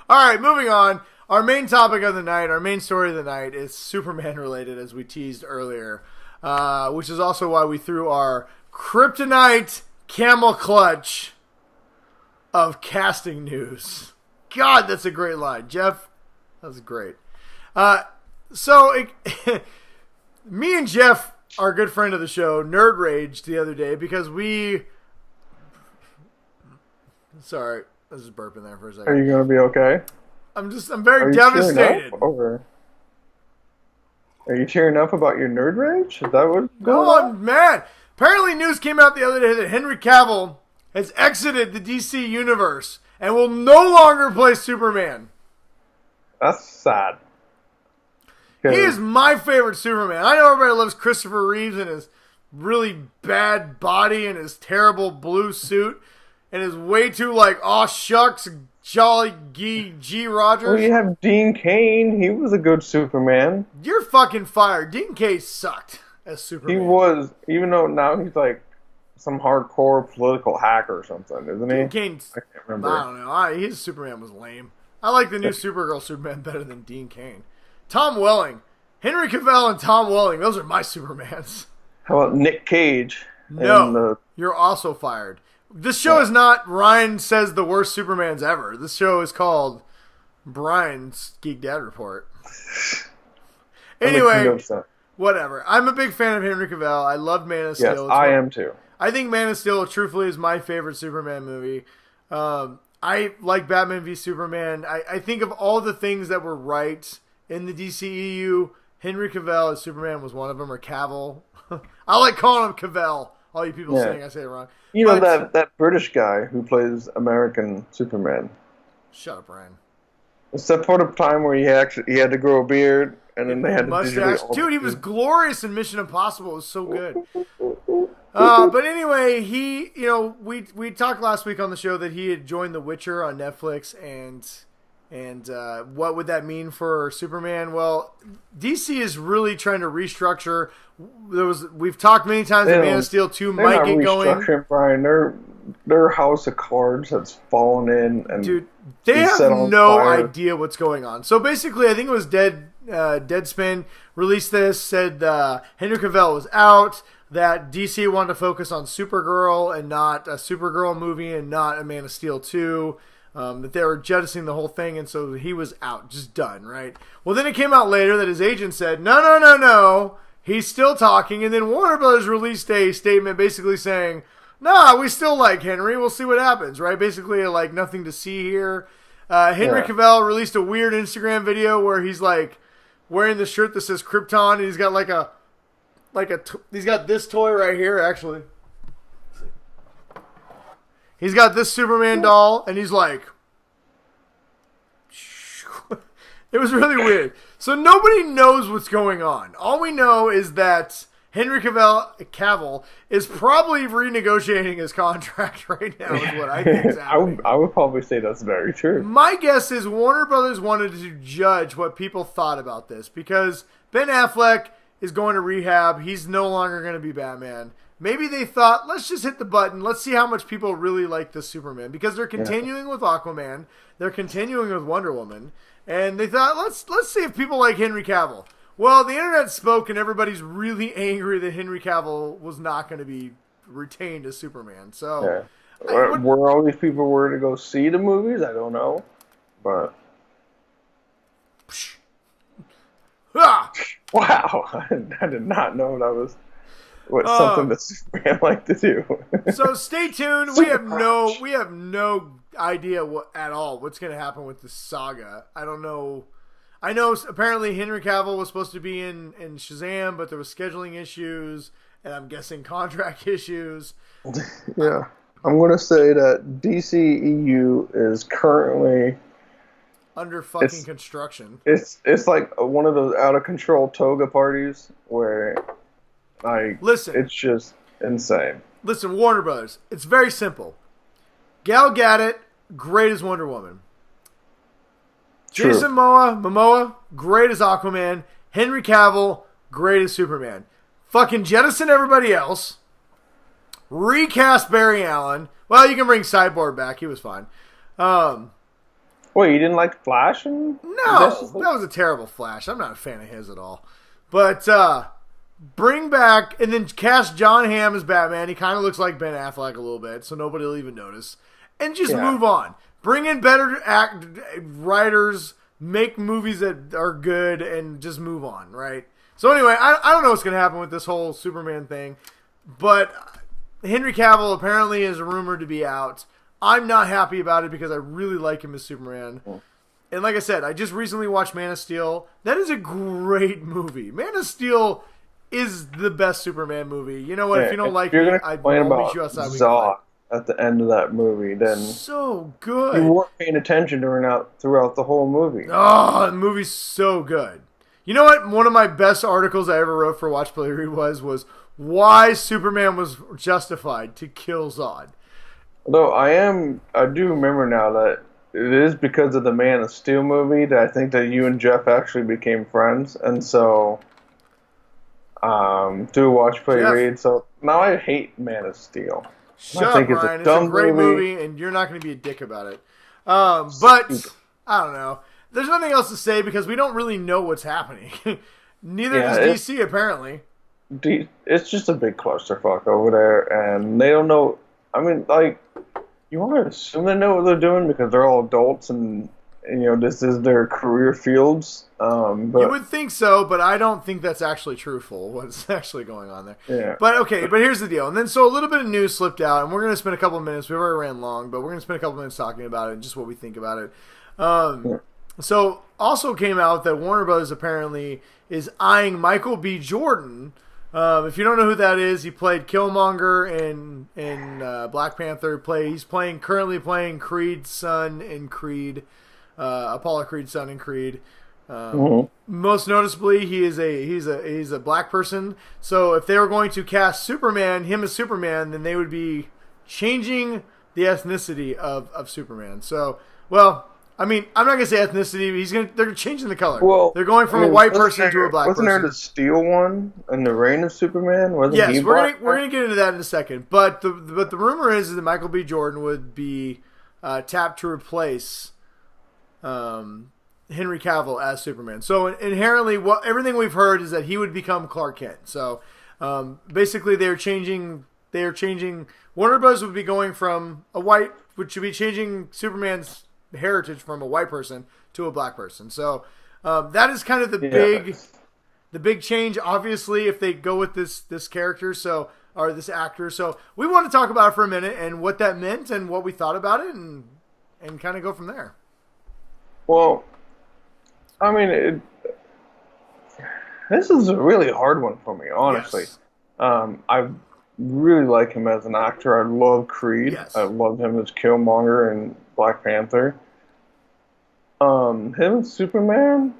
right, moving on. Our main topic of the night, our main story of the night is Superman related, as we teased earlier, which is also why we threw our kryptonite camel clutch of casting news. God, that's a great line. Jeff, that was great. Me and Jeff, our good friend of the show, nerd raged the other day because sorry, I was just burping there for a second. Are you going to be okay? I'm very devastated. Are you cheering up about your nerd rage? Is that what's going on? Man. Apparently news came out the other day that Henry Cavill has exited the DC universe and will no longer play Superman. That's sad. He is my favorite Superman. I know everybody loves Christopher Reeves and his really bad body and his terrible blue suit and his way too aw shucks Jolly G. Rogers. We have Dean Cain. He was a good Superman. You're fucking fired. Dean Cain sucked as Superman. He was, even though now he's like some hardcore political hacker or something, isn't he? Dean Cain, I can't remember. I don't know. His Superman was lame. I like the new Supergirl Superman better than Dean Cain. Tom Welling. Henry Cavill and Tom Welling. Those are my Supermans. How about Nick Cage? No, you're also fired. This show is not Ryan Says the Worst Supermans Ever. This show is called Brian's Geek Dad Report. Anyway, whatever. I'm a big fan of Henry Cavill. I love Man of Steel. Yes, I am too. I think Man of Steel, truthfully, is my favorite Superman movie. I like Batman v Superman. I think of all the things that were right in the DCEU, Henry Cavill as Superman was one of them, or Cavill. I like calling him Cavill. All you people saying I say it wrong. You know that British guy who plays American Superman. Shut up, Ryan. Except for the time where he had to grow a beard, and then they had mustache. Dude, he was glorious in Mission Impossible. It was so good. But anyway, we talked last week on the show that he had joined The Witcher on Netflix, and what would that mean for Superman? Well, DC is really trying to restructure. We've talked many times that Man of Steel 2 might get going. Brian, their house of cards has fallen in, and dude, they have no idea what's going on. So basically, I think it was Deadspin released this, said Henry Cavill was out, that DC wanted to focus on Supergirl and not a Supergirl movie and not a Man of Steel 2. That they were jettisoning the whole thing, and so he was out, just done, right? Well, then it came out later that his agent said, no, he's still talking, and then Warner Brothers released a statement basically saying, nah, we still like Henry, we'll see what happens, right? Basically, like, nothing to see here. Henry Cavill released a weird Instagram video where he's, like, wearing the shirt that says Krypton, and he's got, he's got this toy right here, actually. He's got this Superman doll, and he's like... It was really weird. So nobody knows what's going on. All we know is that Henry Cavill is probably renegotiating his contract right now, is what I think is happening. I would probably say that's very true. My guess is Warner Brothers wanted to judge what people thought about this, because Ben Affleck is going to rehab. He's no longer going to be Batman. Maybe they thought, let's just hit the button. Let's see how much people really like this Superman. Because they're continuing with Aquaman. They're continuing with Wonder Woman. And they thought, let's see if people like Henry Cavill. Well, the internet spoke, and everybody's really angry that Henry Cavill was not going to be retained as Superman. So, were all these people were to go see the movies? I don't know. But... Wow. I did not know that was... something that Superman like to do. So stay tuned. We have no idea at all what's going to happen with this saga. I don't know. I know apparently Henry Cavill was supposed to be in Shazam, but there was scheduling issues, and I'm guessing contract issues. Yeah. I'm going to say that DCEU is currently under fucking construction. It's like one of those out of control toga parties where... Listen, it's just insane. Listen, Warner Brothers, it's very simple. Gal Gadot, great as Wonder Woman. True. Jason Momoa, great as Aquaman. Henry Cavill, great as Superman. Fucking jettison everybody else. Recast Barry Allen. Well, you can bring Cyborg back. He was fine. Wait, you didn't like Flash? No, that was a terrible Flash. I'm not a fan of his at all. But, bring back, and then cast John Hamm as Batman. He kind of looks like Ben Affleck a little bit, so nobody will even notice. And just move on. Bring in better writers, make movies that are good, and just move on, right? So anyway, I don't know what's going to happen with this whole Superman thing, but Henry Cavill apparently is rumored to be out. I'm not happy about it because I really like him as Superman. And like I said, I just recently watched Man of Steel. That is a great movie. Man of Steel is the best Superman movie. You know what? If you don't like it, I will meet you outside. Zod at the end of that movie, then so good. You weren't paying attention throughout the whole movie. Oh, the movie's so good. You know what? One of my best articles I ever wrote for Watch Play Read was why Superman was justified to kill Zod. Although I do remember now that it is because of the Man of Steel movie that I think that you and Jeff actually became friends, and so do watch play Jeff, read. So now I hate Man of Steel. shut I up, think it's a Ryan. It's a dumb great movie. movie, and you're not going to be a dick about it. But I don't know. There's nothing else to say because we don't really know what's happening. Neither does DC, apparently. It's just a big clusterfuck over there, and they don't know. I mean, like, you want to assume they know what they're doing because they're all adults and this is their career fields. But you would think so, but I don't think that's actually truthful, what's actually going on there. Yeah. But okay, but here's the deal. And then so a little bit of news slipped out, and we're going to spend a couple of minutes. We already ran long, but we're going to spend a couple of minutes talking about it and just what we think about it. So also came out that Warner Bros. Apparently is eyeing Michael B. Jordan. If you don't know who that is, he played Killmonger in Black Panther. He's currently playing Creed's son in Creed. Apollo Creed's son in Creed. Most noticeably, he's a black person. So if they were going to cast him as Superman, then they would be changing the ethnicity of Superman. So, well, I mean, I'm not gonna say ethnicity. They're changing the color. Well, they're going from a white person to a black person. Wasn't there the Steel one in the Reign of Superman? Yes, we're gonna get into that in a second. But the rumor is that Michael B. Jordan would be tapped to replace Henry Cavill as Superman. So inherently, everything we've heard is that he would become Clark Kent. So basically, they're changing. Warner Bros. Would be going from which should be changing Superman's heritage from a white person to a black person. So that is kind of the big change. Obviously, if they go with this character, or this actor. So we want to talk about it for a minute and what that meant and what we thought about it, and kind of go from there. Well, I mean, this is a really hard one for me, honestly. Yes. I really like him as an actor. I love Creed. Yes. I love him as Killmonger and Black Panther. Him and Superman,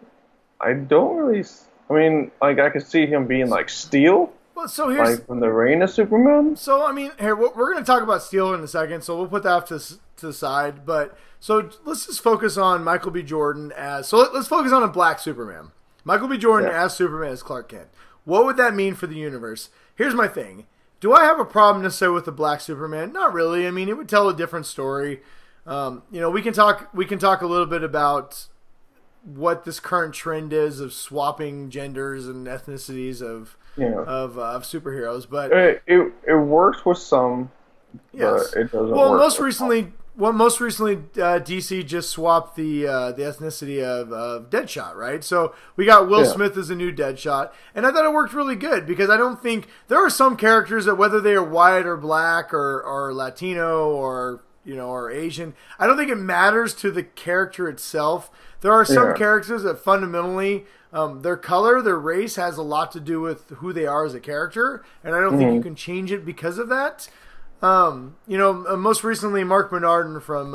I don't really. I mean, like, I could see him being like Steel. Well, so here's like from the Reign of Superman. So I mean, here we're going to talk about Steel in a second, so we'll put that off to the side. But so let's just focus on Michael B. Jordan let's focus on a black Superman. Michael B. Jordan as Superman as Clark Kent. What would that mean for the universe? Here's my thing. Do I have a problem necessarily with the black Superman? Not really. I mean, it would tell a different story. We can talk a little bit about what this current trend is of swapping genders and ethnicities of superheroes, but it works with some. Yes, but it doesn't. Well, work most recently, DC just swapped the ethnicity of Deadshot, right? So we got Will Smith as a new Deadshot, and I thought it worked really good because I don't think there are some characters that whether they are white or black or Latino or Asian, I don't think it matters to the character itself. There are some characters that fundamentally, their color, their race has a lot to do with who they are as a character, and I don't think you can change it because of that. Most recently, Mark Bernardin from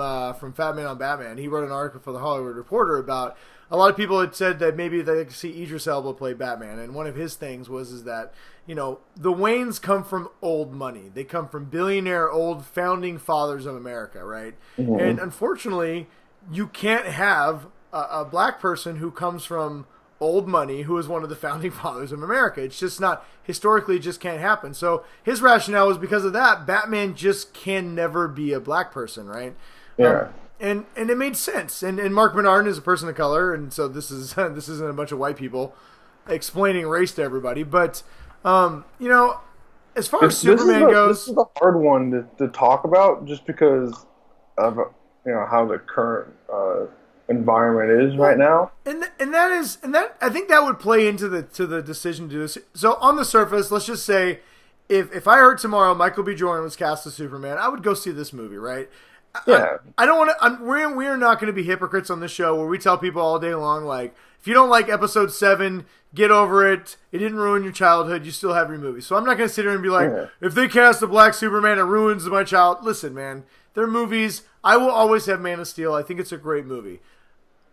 Fat Man on Batman, he wrote an article for the Hollywood Reporter about a lot of people had said that maybe they could see Idris Elba play Batman, and one of his things was that the Waynes come from old money. They come from billionaire old founding fathers of America, right? And unfortunately, you can't have a black person who comes from old money who is one of the founding fathers of America. It's just not, historically, it just can't happen. So his rationale was because of that, Batman just can never be a black person, right? Yeah. And it made sense. And Mark Bernardin is a person of color, and so this isn't a bunch of white people explaining race to everybody. But as far as Superman goes, this is a hard one to talk about, just because of how the current environment is right now. And that I think that would play into the decision to do this. So on the surface, let's just say if I heard tomorrow Michael B. Jordan was cast as Superman, I would go see this movie, right? Yeah. I don't want to. We're not going to be hypocrites on this show where we tell people all day long, like, if you don't like episode 7, get over it. It didn't ruin your childhood. You still have your movie. So I'm not going to sit here and be like, if they cast a black Superman, it ruins my child. Listen, man, they're movies. I will always have Man of Steel. I think it's a great movie.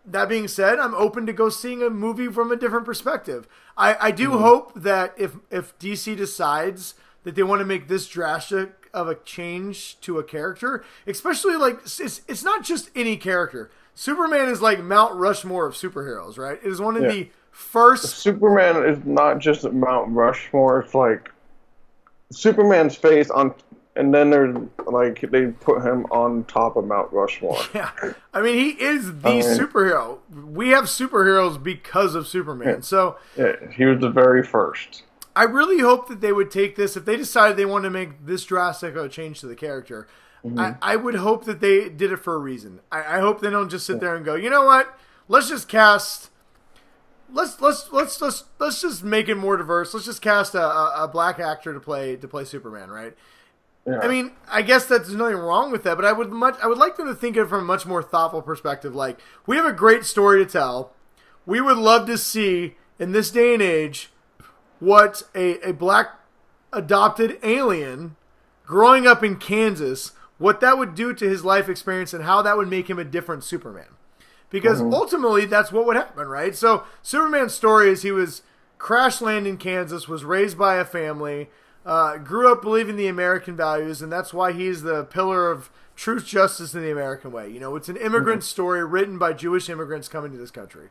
That being said, I'm open to go seeing a movie from a different perspective. I do hope that if DC decides that they want to make this drastic of a change to a character, especially like it's not just any character. Superman is like Mount Rushmore of superheroes, right? It is one of the first. Superman is not just Mount Rushmore. It's like Superman's face on, and then there's like they put him on top of Mount Rushmore. Yeah, I mean he is the superhero. We have superheroes because of Superman. So he was the very first. I really hope that they would take this, if they decided they want to make this drastic a change to the character. I would hope that they did it for a reason. I hope they don't just sit there and go, you know what? Let's just cast. Let's just make it more diverse. Let's just cast a black actor to play Superman, right? Yeah. I mean, I guess there's nothing wrong with that, but I would like them to think of it from a much more thoughtful perspective. Like, we have a great story to tell. We would love to see in this day and age what a black adopted alien growing up in Kansas, what that would do to his life experience and how that would make him a different Superman. Because ultimately, that's what would happen, right? So Superman's story is he was crash landed in Kansas, was raised by a family, grew up believing the American values, and that's why he's the pillar of truth, justice, and the American way. You know, it's an immigrant story written by Jewish immigrants coming to this country.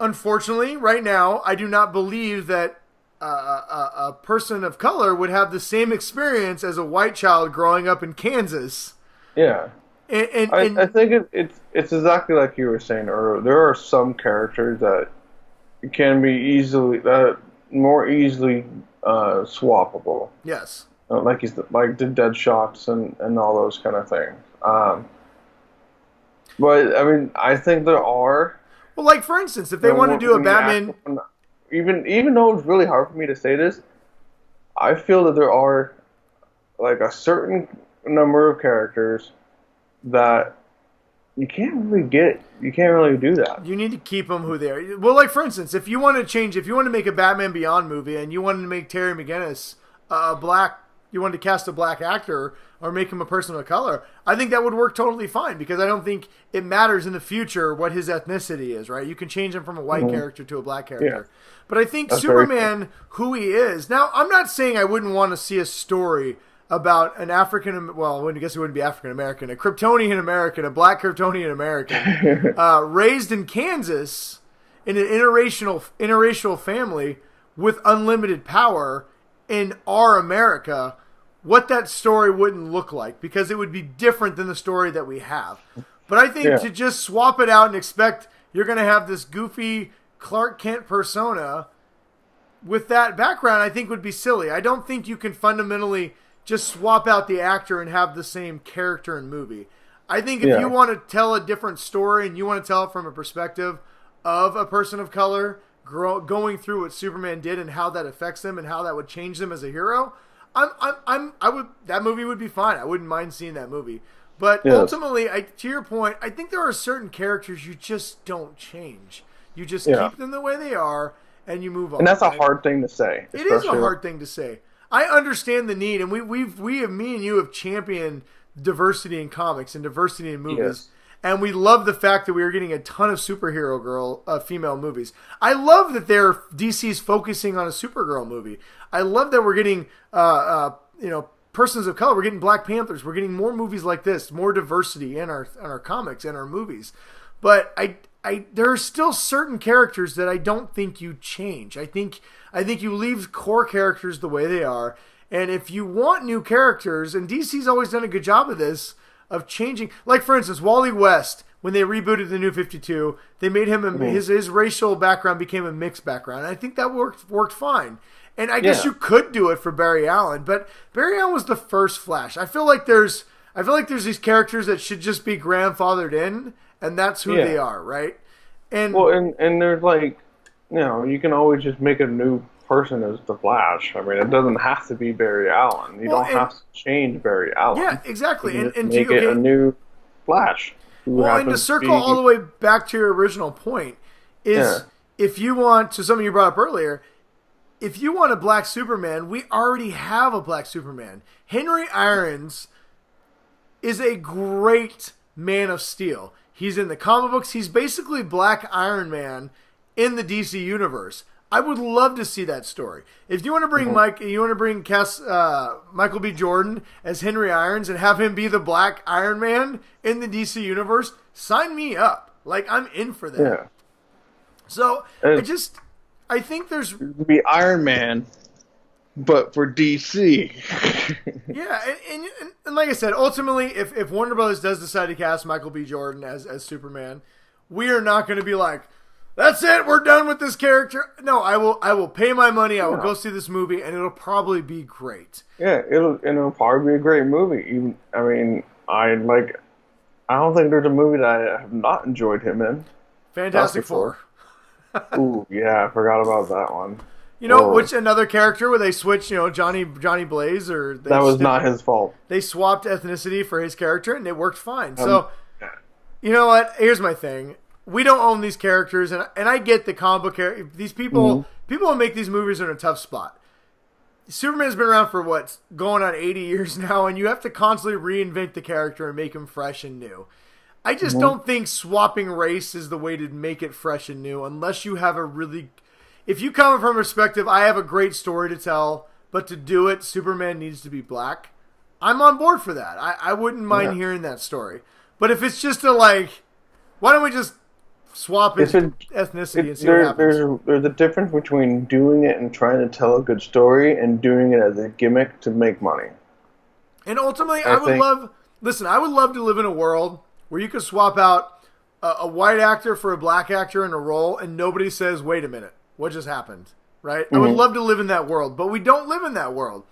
Unfortunately, right now, I do not believe that a person of color would have the same experience as a white child growing up in Kansas. Yeah. I think it's exactly like you were saying earlier. There are some characters that can be more easily swappable. Yes. Like the Deadshots and all those kind of things. But I mean, I think there are. Well, like for instance, if they want to do a Batman, even though it's really hard for me to say this, I feel that there are like a certain number of characters that you can't really do that. You need to keep them who they are. Well, like for instance, if you want to make a Batman Beyond movie and you wanted to make Terry McGinnis you wanted to cast a black actor or make him a person of color, I think that would work totally fine, because I don't think it matters in the future what his ethnicity is, right? You can change him from a white character to a black character. Yeah. But I think that's Superman, who he is. Now, I'm not saying I wouldn't want to see a story about an I guess it wouldn't be African-American, a Kryptonian American, a black Kryptonian American, raised in Kansas in an interracial family with unlimited power in our America, what that story wouldn't look like, because it would be different than the story that we have. But I think to just swap it out and expect you're going to have this goofy Clark Kent persona with that background, I think would be silly. I don't think you can fundamentally just swap out the actor and have the same character and movie. I think if you want to tell a different story and you want to tell it from a perspective of a person of color going through what Superman did and how that affects them and how that would change them as a hero, that movie would be fine. I wouldn't mind seeing that movie. But ultimately, to your point, I think there are certain characters you just don't change. You just keep them the way they are and you move on. And that's a hard thing to say. It is a hard thing to say. I understand the need, and me and you have championed diversity in comics and diversity in movies. Yes. And we love the fact that we are getting a ton of superhero female movies. I love that DC's focusing on a Supergirl movie. I love that we're getting persons of color. We're getting Black Panthers. We're getting more movies like this, more diversity in our comics and our movies. But there are still certain characters that I don't think you change. I think you leave core characters the way they are. And if you want new characters, and DC's always done a good job of this, of changing, like for instance, Wally West, when they rebooted the New 52, they made him his racial background became a mixed background. And I think that worked fine. And I guess you could do it for Barry Allen, but Barry Allen was the first Flash. I feel like there's these characters that should just be grandfathered in, and that's who they are, right? And there's like, you can always just make a new person as the Flash. I mean, it doesn't have to be Barry Allen. You don't have to change Barry Allen. Yeah, exactly. And make it a new Flash. And to circle all the way back to your original point is, if you want, to something you brought up earlier, if you want a black Superman, we already have a black Superman. Henry Irons is a great Man of Steel. He's in the comic books. He's basically Black Iron Man in the DC universe. I would love to see that story. If you want to bring Michael B. Jordan as Henry Irons and have him be the Black Iron Man in the DC universe, sign me up. Like, I'm in for that. Yeah. So I think there's be Iron Man, but for DC. Yeah, and like I said, ultimately, if Warner Brothers does decide to cast Michael B. Jordan as Superman, we are not going to be like, that's it, we're done with this character. No, I will pay my money. I will go see this movie, and it'll probably be great. Yeah, it'll probably be a great movie. I don't think there's a movie that I have not enjoyed him in. Fantastic Four. Ooh, yeah, I forgot about that one. Which another character where they switched, Johnny Blaze, that was not his fault. They swapped ethnicity for his character, and it worked fine. So, you know what? Here's my thing. We don't own these characters, and I get the comic book character. These people who make these movies are in a tough spot. Superman's been around for going on 80 years now, and you have to constantly reinvent the character and make him fresh and new. I just don't think swapping race is the way to make it fresh and new, unless you have if you come from a perspective, I have a great story to tell, but to do it, Superman needs to be black. I'm on board for that. I wouldn't mind hearing that story. But if it's just why don't we just swap his ethnicity and see what happens? There's a difference between doing it and trying to tell a good story and doing it as a gimmick to make money. And ultimately, I would love to live in a world where you could swap out a white actor for a black actor in a role and nobody says, wait a minute, what just happened? Right? I would love to live in that world, but we don't live in that world.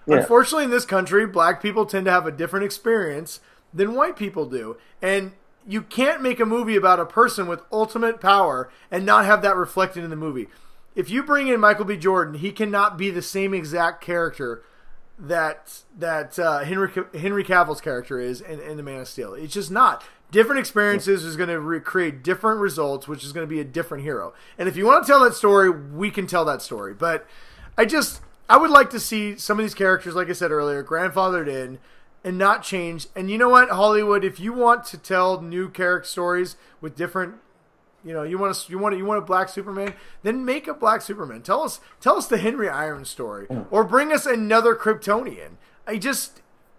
Yeah. Unfortunately, in this country, black people tend to have a different experience than white people do. And you can't make a movie about a person with ultimate power and not have that reflected in the movie. If you bring in Michael B. Jordan, he cannot be the same exact character that Henry Cavill's character is in The Man of Steel. It's just not. Different experiences is going to create different results, which is going to be a different hero. And if you want to tell that story, we can tell that story. But I would like to see some of these characters, like I said earlier, grandfathered in and not change. And you know what, Hollywood, if you want to tell new character stories with different, you want a black Superman, then make a black Superman. Tell us the Henry Irons story, or bring us another Kryptonian.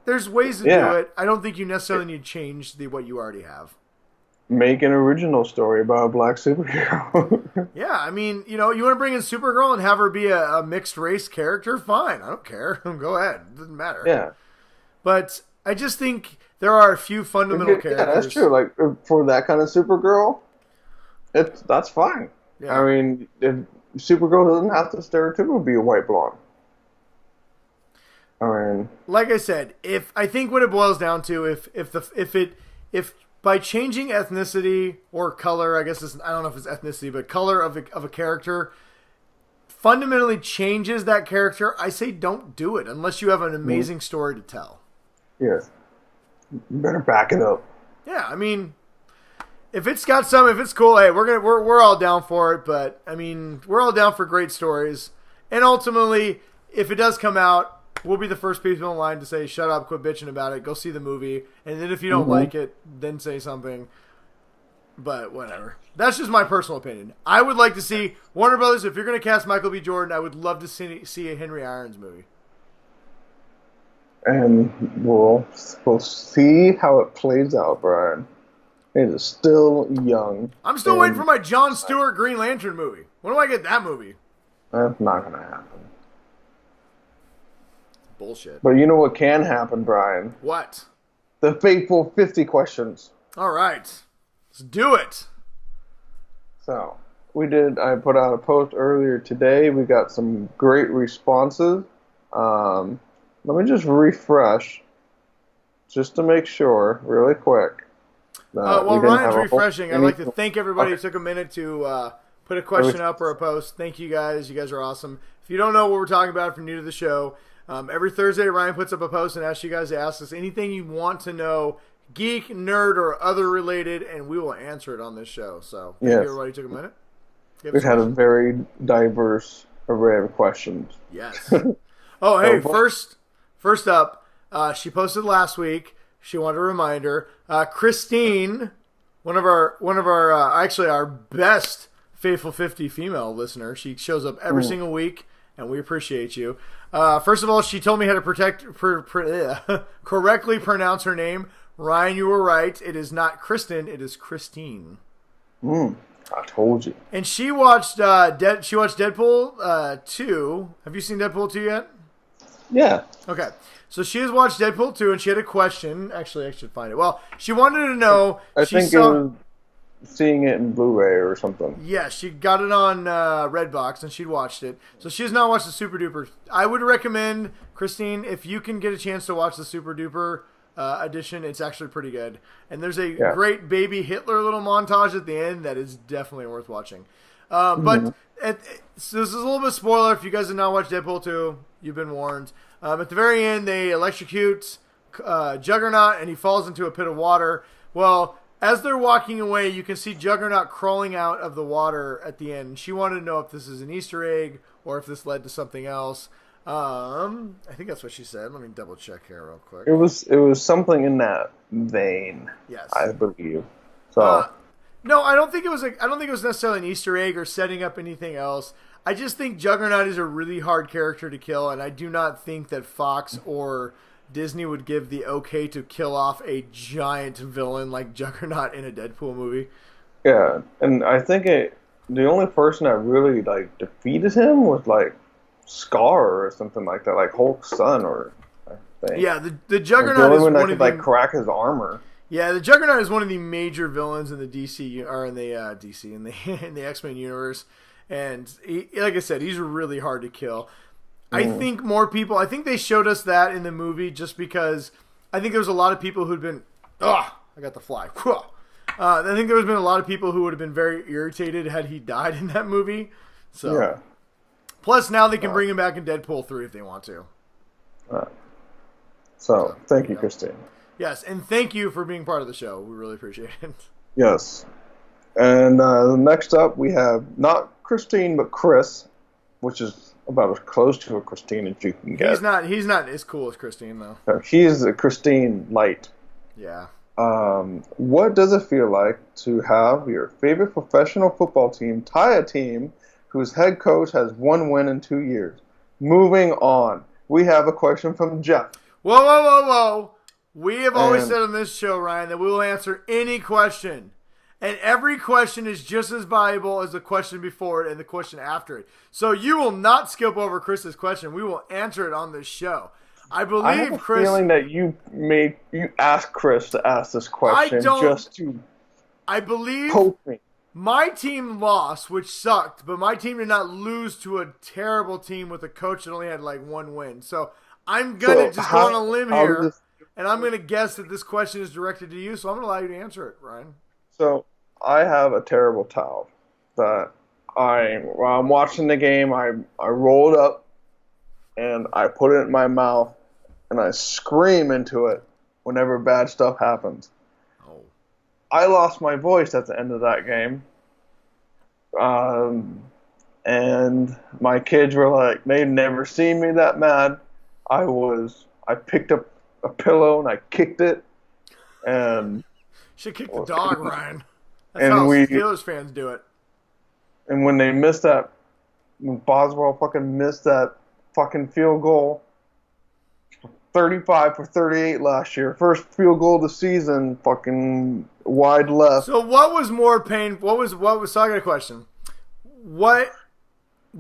There's ways to do it. I don't think you necessarily need to change what you already have. Make an original story about a black superhero. Yeah, you want to bring in Supergirl and have her be a mixed race character? Fine, I don't care. Go ahead. It doesn't matter. Yeah. But I just think there are a few fundamental characters. Yeah, that's true. Like, for that kind of Supergirl, that's fine. Yeah. If Supergirl doesn't have to stereotypically be a white blonde. Like I said, I think what it boils down to, if by changing ethnicity or color, I guess I don't know if it's ethnicity, but color of a character fundamentally changes that character, I say don't do it unless you have an amazing story to tell. Yes. You better back it up. Yeah, if it's cool, hey, we're all down for it, but we're all down for great stories. And ultimately, if it does come out, we'll be the first people in line to say, shut up, quit bitching about it, go see the movie. And then if you don't like it, then say something. But whatever. That's just my personal opinion. I would like to see Warner Brothers, if you're going to cast Michael B. Jordan, I would love to see a Henry Irons movie. And we'll see how it plays out, Brian. It is still young. I'm still waiting for my Jon Stewart Green Lantern movie. When do I get that movie? That's not going to happen. Bullshit. But you know what can happen, Brian? What? The fateful 50 questions. All right. Let's do it. So, I put out a post earlier today. We got some great responses. Let me just refresh, just to make sure, really quick. While Ryan's refreshing, I'd like to thank everybody who took a minute to put a question up or a post. Thank you guys. You guys are awesome. If you don't know what we're talking about, if you're new to the show, every Thursday Ryan puts up a post and asks you guys to ask us anything you want to know, geek, nerd, or other related, and we will answer it on this show. So thank you everybody who took a minute. We've had a very diverse array of questions. Yes. Oh, hey, first up, she posted last week. She wanted a reminder. Christine, one of our actually our best faithful 50 female listener. She shows up every single week, and we appreciate you. First of all, she told me how to correctly pronounce her name. Ryan, you were right. It is not Kristen. It is Christine. I told you. And she watched Deadpool 2. Have you seen Deadpool 2 yet? Yeah. Okay. So she has watched Deadpool 2, and she had a question. Actually, I should find it. Well, she wanted to know. I think it was seeing it in Blu-ray or something. Yeah, she got it on Redbox, and she'd watched it. So she has not watched the Super Duper. I would recommend, Christine, if you can get a chance to watch the Super Duper edition, it's actually pretty good. And there's a great baby Hitler little montage at the end that is definitely worth watching. But so this is a little bit of spoiler. If you guys have not watched Deadpool 2, you've been warned. At the very end, they electrocute Juggernaut, and he falls into a pit of water. Well, as they're walking away, you can see Juggernaut crawling out of the water at the end. She wanted to know if this is an Easter egg or if this led to something else. I think that's what she said. Let me double check here real quick. It was something in that vein. Yes, I believe. So no, I don't think it was necessarily an Easter egg or setting up anything else. I just think Juggernaut is a really hard character to kill, and I do not think that Fox or Disney would give the okay to kill off a giant villain like Juggernaut in a Deadpool movie. Yeah, and I think the only person that really defeated him was Scar or something like that, like Hulk's son, or I think. Yeah, the Juggernaut is one of the crack his armor. Yeah, the Juggernaut is one of the major villains in the DC or in the in the X-Men universe, and like I said, he's really hard to kill. I think I think they showed us that in the movie just because I think there was a lot of people who'd been, I got the fly. I think there was been a lot of people who would have been very irritated had he died in that movie. So, yeah. Plus, now they can bring him back in Deadpool 3 if they want to. So thank you, Christine. Yes, and thank you for being part of the show. We really appreciate it. Yes. And next up, we have not Christine, but Chris, which is about as close to a Christine as you can get. He's not as cool as Christine, though. He's a Christine light. Yeah. What does it feel like to have your favorite professional football team tie a team whose head coach has 1 win in 2 years? Moving on. We have a question from Jeff. Whoa. We have always said on this show, Ryan, that we will answer any question. And every question is just as valuable as the question before it and the question after it. So you will not skip over Chris's question. We will answer it on this show. I have a feeling that you asked Chris to ask this question I believe poke me. My team lost, which sucked, but my team did not lose to a terrible team with a coach that only had 1 win. So I'm going to just go on a limb here, and I'm going to guess that this question is directed to you, so I'm going to allow you to answer it, Ryan. So I have a terrible towel that while I'm watching the game, I roll it up and I put it in my mouth and I scream into it whenever bad stuff happens. Oh. I lost my voice at the end of that game. And my kids were like, they'd never seen me that mad. I picked up a pillow and I kicked it. And should kick the dog, Ryan. That's how Steelers fans do it. And when Boswell fucking missed that fucking field goal, 35 for 38 last year, first field goal of the season, fucking wide left. So what was more painful? So I got a question.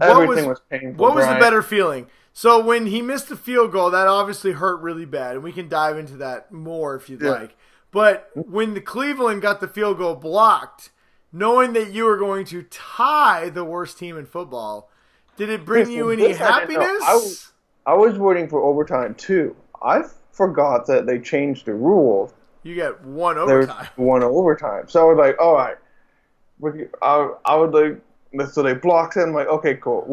Everything was painful. What was the better feeling? So when he missed the field goal, that obviously hurt really bad, and we can dive into that more if you'd like. But when the Cleveland got the field goal blocked, knowing that you were going to tie the worst team in football, did it bring you any happiness? I was waiting for overtime too. I forgot that they changed the rules. You get 1 overtime. There's 1 overtime. So I was like, all right. I would like, so they blocked it. I'm like, okay, cool.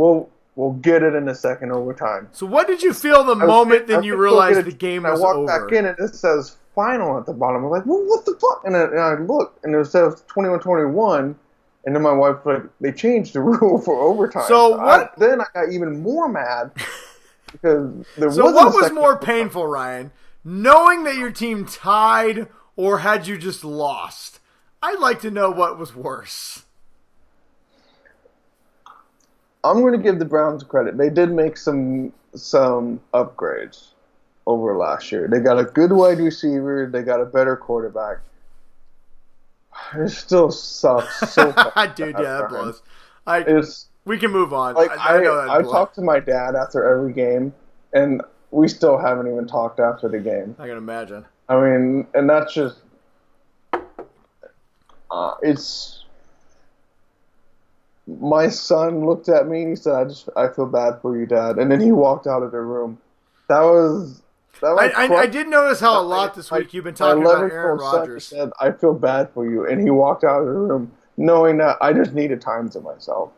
We'll get it in the second overtime. So what did you feel the moment then you realized the game was over? I walked back in and it says final at the bottom. I'm like, well, what the fuck? And I looked and it says 21-21. And then my wife was like, they changed the rule for overtime. So then I got even more mad because there So what was more painful, Ryan? Knowing that your team tied or had you just lost? I'd like to know what was worse. I'm going to give the Browns credit. They did make some upgrades over last year. They got a good wide receiver. They got a better quarterback. It still sucks so much. Dude, yeah, that blows. We can move on. Like I know that I talk to my dad after every game, and we still haven't even talked after the game. I can imagine. I mean, and that's just it's. My son looked at me and he said, "I feel bad for you, Dad," and then he walked out of the room. I did notice how a lot this week you've been talking about Aaron Rodgers. Said, "I feel bad for you," and he walked out of the room knowing that I just needed time to myself.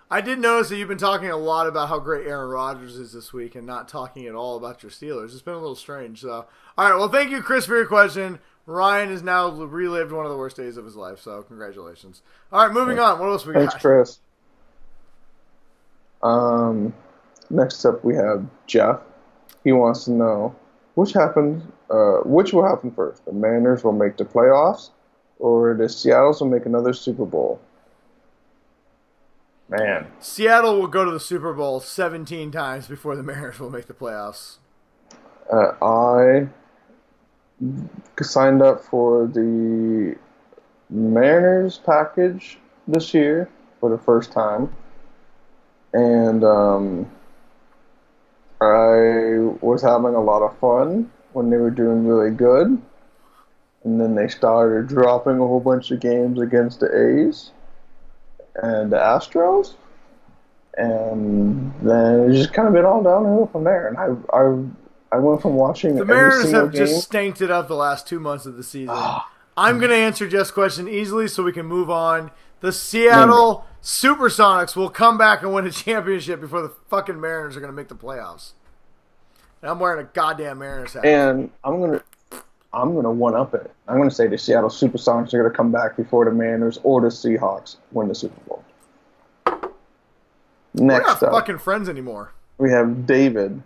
I did notice that you've been talking a lot about how great Aaron Rodgers is this week and not talking at all about your Steelers. It's been a little strange. So, all right, well, thank you, Chris, for your question. Ryan has now relived one of the worst days of his life, so congratulations. All right, moving on. What else we got? Thanks, Chris. Next up, we have Jeff. He wants to know which will happen first. The Mariners will make the playoffs, or the Seattle's will make another Super Bowl. Man, Seattle will go to the Super Bowl 17 times before the Mariners will make the playoffs. I signed up for the Mariners package this year for the first time, and I was having a lot of fun when they were doing really good, and then they started dropping a whole bunch of games against the A's and the Astros, and then it just kind of been all downhill from there. And I went from watching the Mariners have just stanked it up the last 2 months of the season. I'm going to answer Jeff's question easily so we can move on. The Seattle Supersonics will come back and win a championship before the fucking Mariners are going to make the playoffs. And I'm wearing a goddamn Mariners hat. And I'm gonna one up it. I'm gonna say the Seattle Supersonics are gonna come back before the Mariners or the Seahawks win the Super Bowl. Next We're not fucking friends anymore. We have David,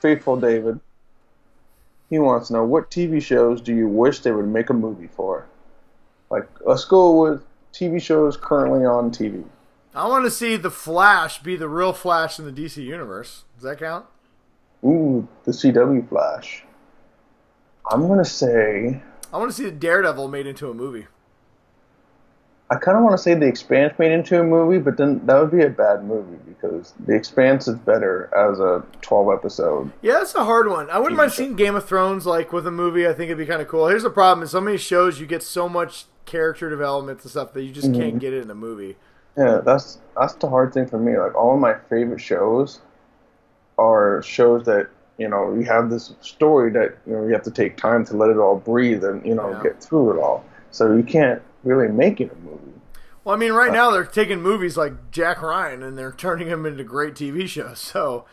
faithful David. He wants to know, what TV shows do you wish they would make a movie for? Like, let's go with TV shows currently on TV. I want to see the Flash be the real Flash in the DC universe. Does that count? Ooh, the CW Flash. I'm going to say... I want to see the Daredevil made into a movie. I kind of want to say The Expanse made into a movie, but then that would be a bad movie because The Expanse is better as a 12-episode. Yeah, that's a hard one. I wouldn't mind seeing Game of Thrones like with a movie. I think it'd be kind of cool. Here's the problem. In so many shows, you get so much character development and stuff that you just can't get it in a movie. Yeah, that's the hard thing for me. Like, all of my favorite shows are shows that, you know, you have this story that, you know, you have to take time to let it all breathe and, you know, get through it all. So you can't really make it a movie. Well, I mean, right now they're taking movies like Jack Ryan and they're turning them into great TV shows. So,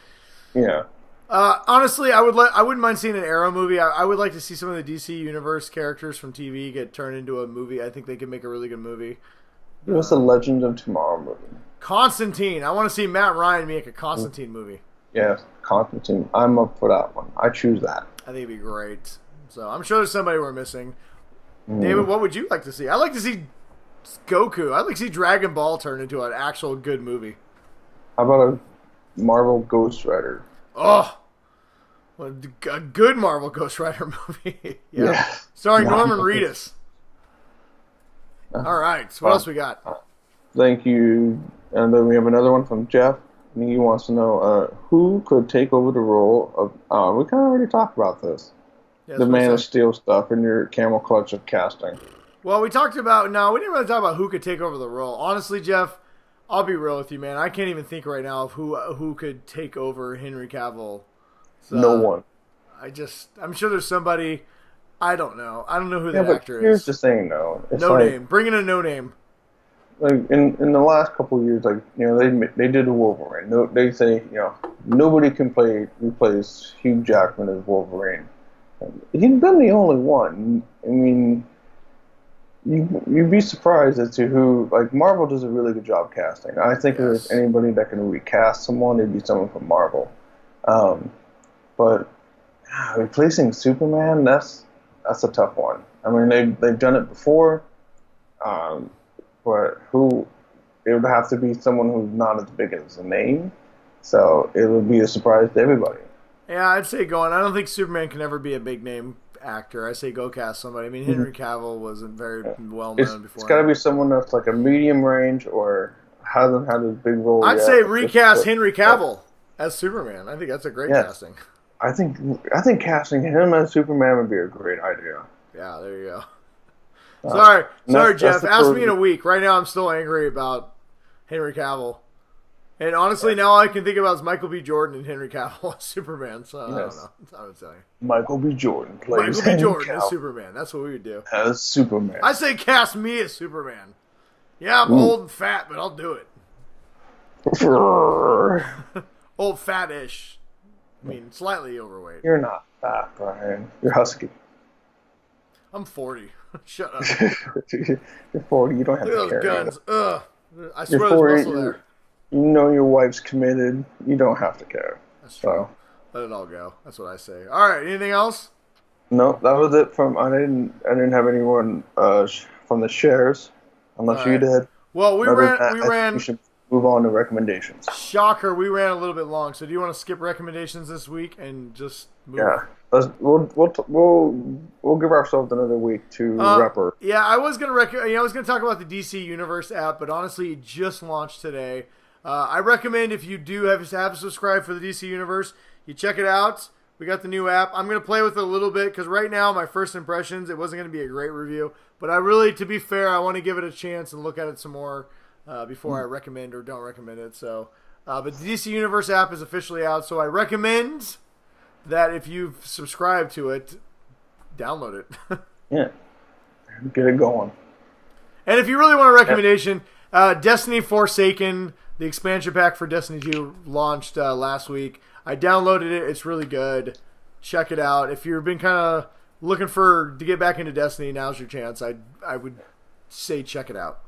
yeah. Honestly, I wouldn't mind seeing an Arrow movie. I would like to see some of the DC Universe characters from TV get turned into a movie. I think they could make a really good movie. Give us a Legend of Tomorrow movie. Constantine. I want to see Matt Ryan make a Constantine movie. Yes, Constantine. I'm up for that one. I choose that. I think it'd be great. So I'm sure there's somebody we're missing. David, what would you like to see? I'd like to see Goku. I'd like to see Dragon Ball turn into an actual good movie. How about a Marvel Ghost Rider? Oh, a good Marvel Ghost Rider movie. Yeah. Starring Norman Reedus. All right. So what else we got? Thank you. And then we have another one from Jeff. And he wants to know who could take over the role of... we kind of already talked about this. Yeah, the Man of Steel stuff in your Camel Clutch of casting. Well, we talked about... No, we didn't really talk about who could take over the role. Honestly, Jeff, I'll be real with you, man. I can't even think right now of who could take over Henry Cavill. So, no one. I'm sure there's somebody... I don't know. I don't know who that actor is. Here's the thing, though. No name. Bring in a no name. Like in the last couple of years, like, you know, they did a Wolverine. They say, you know, nobody can replace Hugh Jackman as Wolverine. He's been the only one. I mean, you'd be surprised as to who. Like, Marvel does a really good job casting. I think if there's anybody that can recast someone, it'd be someone from Marvel. But replacing Superman, that's a tough one. I mean, they've done it before. But who it would have to be someone who's not as big as a name. So it would be a surprise to everybody. Yeah, I'd say go on. I don't think Superman can ever be a big name actor. I say go cast somebody. I mean, Henry Cavill wasn't very well known before. It's got to be someone that's like a medium range or hasn't had a big role I'd yet. say recast Henry Cavill as Superman. I think that's a great casting. I think casting him as Superman would be a great idea. Yeah, there you go. Sorry, Jeff. Ask me in a week. Right now, I'm still angry about Henry Cavill. And honestly, now all I can think about is Michael B. Jordan and Henry Cavill as Superman. So I don't know. I would say Michael B. Jordan plays Michael B. Jordan as Superman. That's what we would do. As Superman. I say cast me as Superman. Yeah, I'm old and fat, but I'll do it. Old fat-ish. I mean, slightly overweight. You're not fat, Brian. You're husky. I'm 40. Shut up. You're 40. You don't have Look to at those care. guns. Ugh. I swear there's muscle there. You know your wife's committed. You don't have to care. That's true. Let it all go. That's what I say. All right. Anything else? No, that was it. I didn't have anyone from the shares, unless you did. Well, we ran. We should move on to recommendations. Shocker, we ran a little bit long. So do you want to skip recommendations this week and just move? Yeah. We'll give ourselves another week to wrap her. Yeah, I was gonna talk about the DC Universe app, but honestly, it just launched today. I recommend if you do have subscribed for the DC Universe, you check it out. We got the new app. I'm gonna play with it a little bit because right now my first impressions, it wasn't gonna be a great review, but to be fair, I want to give it a chance and look at it some more before I recommend or don't recommend it. So, but the DC Universe app is officially out, so I recommend that if you've subscribed to it, download it. Yeah. Get it going. And if you really want a recommendation, Destiny Forsaken, the expansion pack for Destiny 2 launched last week. I downloaded it. It's really good. Check it out. If you've been kind of looking to get back into Destiny, now's your chance. I would say check it out.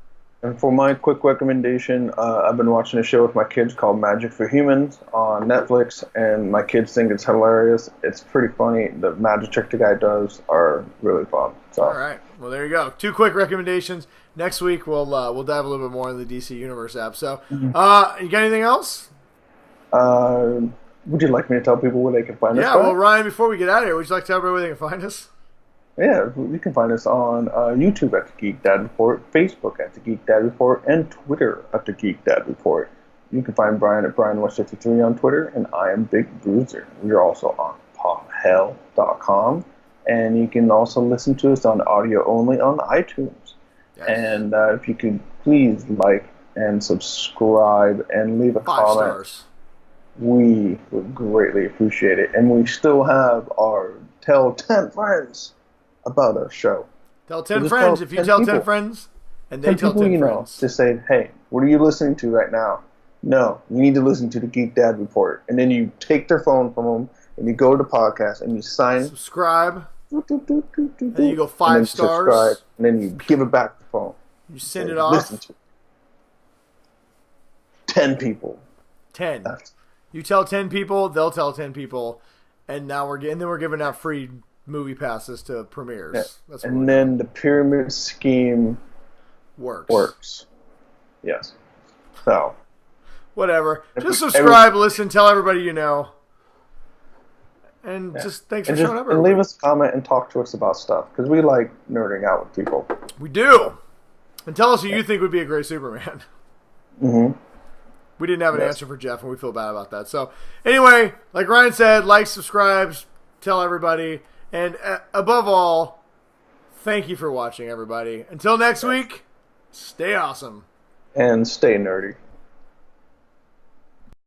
And for my quick recommendation, I've been watching a show with my kids called Magic for Humans on Netflix, and my kids think it's hilarious. It's pretty funny. The magic trick the guy does are really fun. So. All right. Well, there you go. 2 quick recommendations. Next week, we'll dive a little bit more into the DC Universe app. So, you got anything else? Would you like me to tell people where they can find us? Yeah, well, Ryan, before we get out of here, would you like to tell everybody where they can find us? Yeah, you can find us on YouTube at the Geek Dad Report, Facebook at the Geek Dad Report, and Twitter at the Geek Dad Report. You can find Brian at BrianWest53 on Twitter, and I am Big Bruiser. We're also on PopHell.com, and you can also listen to us on audio only on iTunes. Yes. And if you could please like and subscribe and leave a 5 comment. stars. We would greatly appreciate it. And we still have our Tell 10 Friends about our show. Tell 10 friends. If you tell 10 friends, and they tell 10 friends. Just say, hey, what are you listening to right now? No, you need to listen to the Geek Dad Report. And then you take their phone from them, and you go to the podcast, and you sign. Subscribe. And then you go 5 stars. Subscribe, and then you give it back the phone. You send it off. Listen to 10 people. 10. You tell 10 people, they'll tell 10 people, and now we're giving out free movie passes to premieres. Yeah. And then the pyramid scheme works. Yes. So. Whatever. Just subscribe, listen, tell everybody you know. And just thanks for showing up. And leave us a comment and talk to us about stuff, because we like nerding out with people. We do. And tell us who you think would be a great Superman. Mm-hmm. We didn't have an answer for Jeff, and we feel bad about that. So, anyway, like Ryan said, like, subscribe, tell everybody. And above all, thank you for watching, everybody. Until next week, stay awesome. And stay nerdy.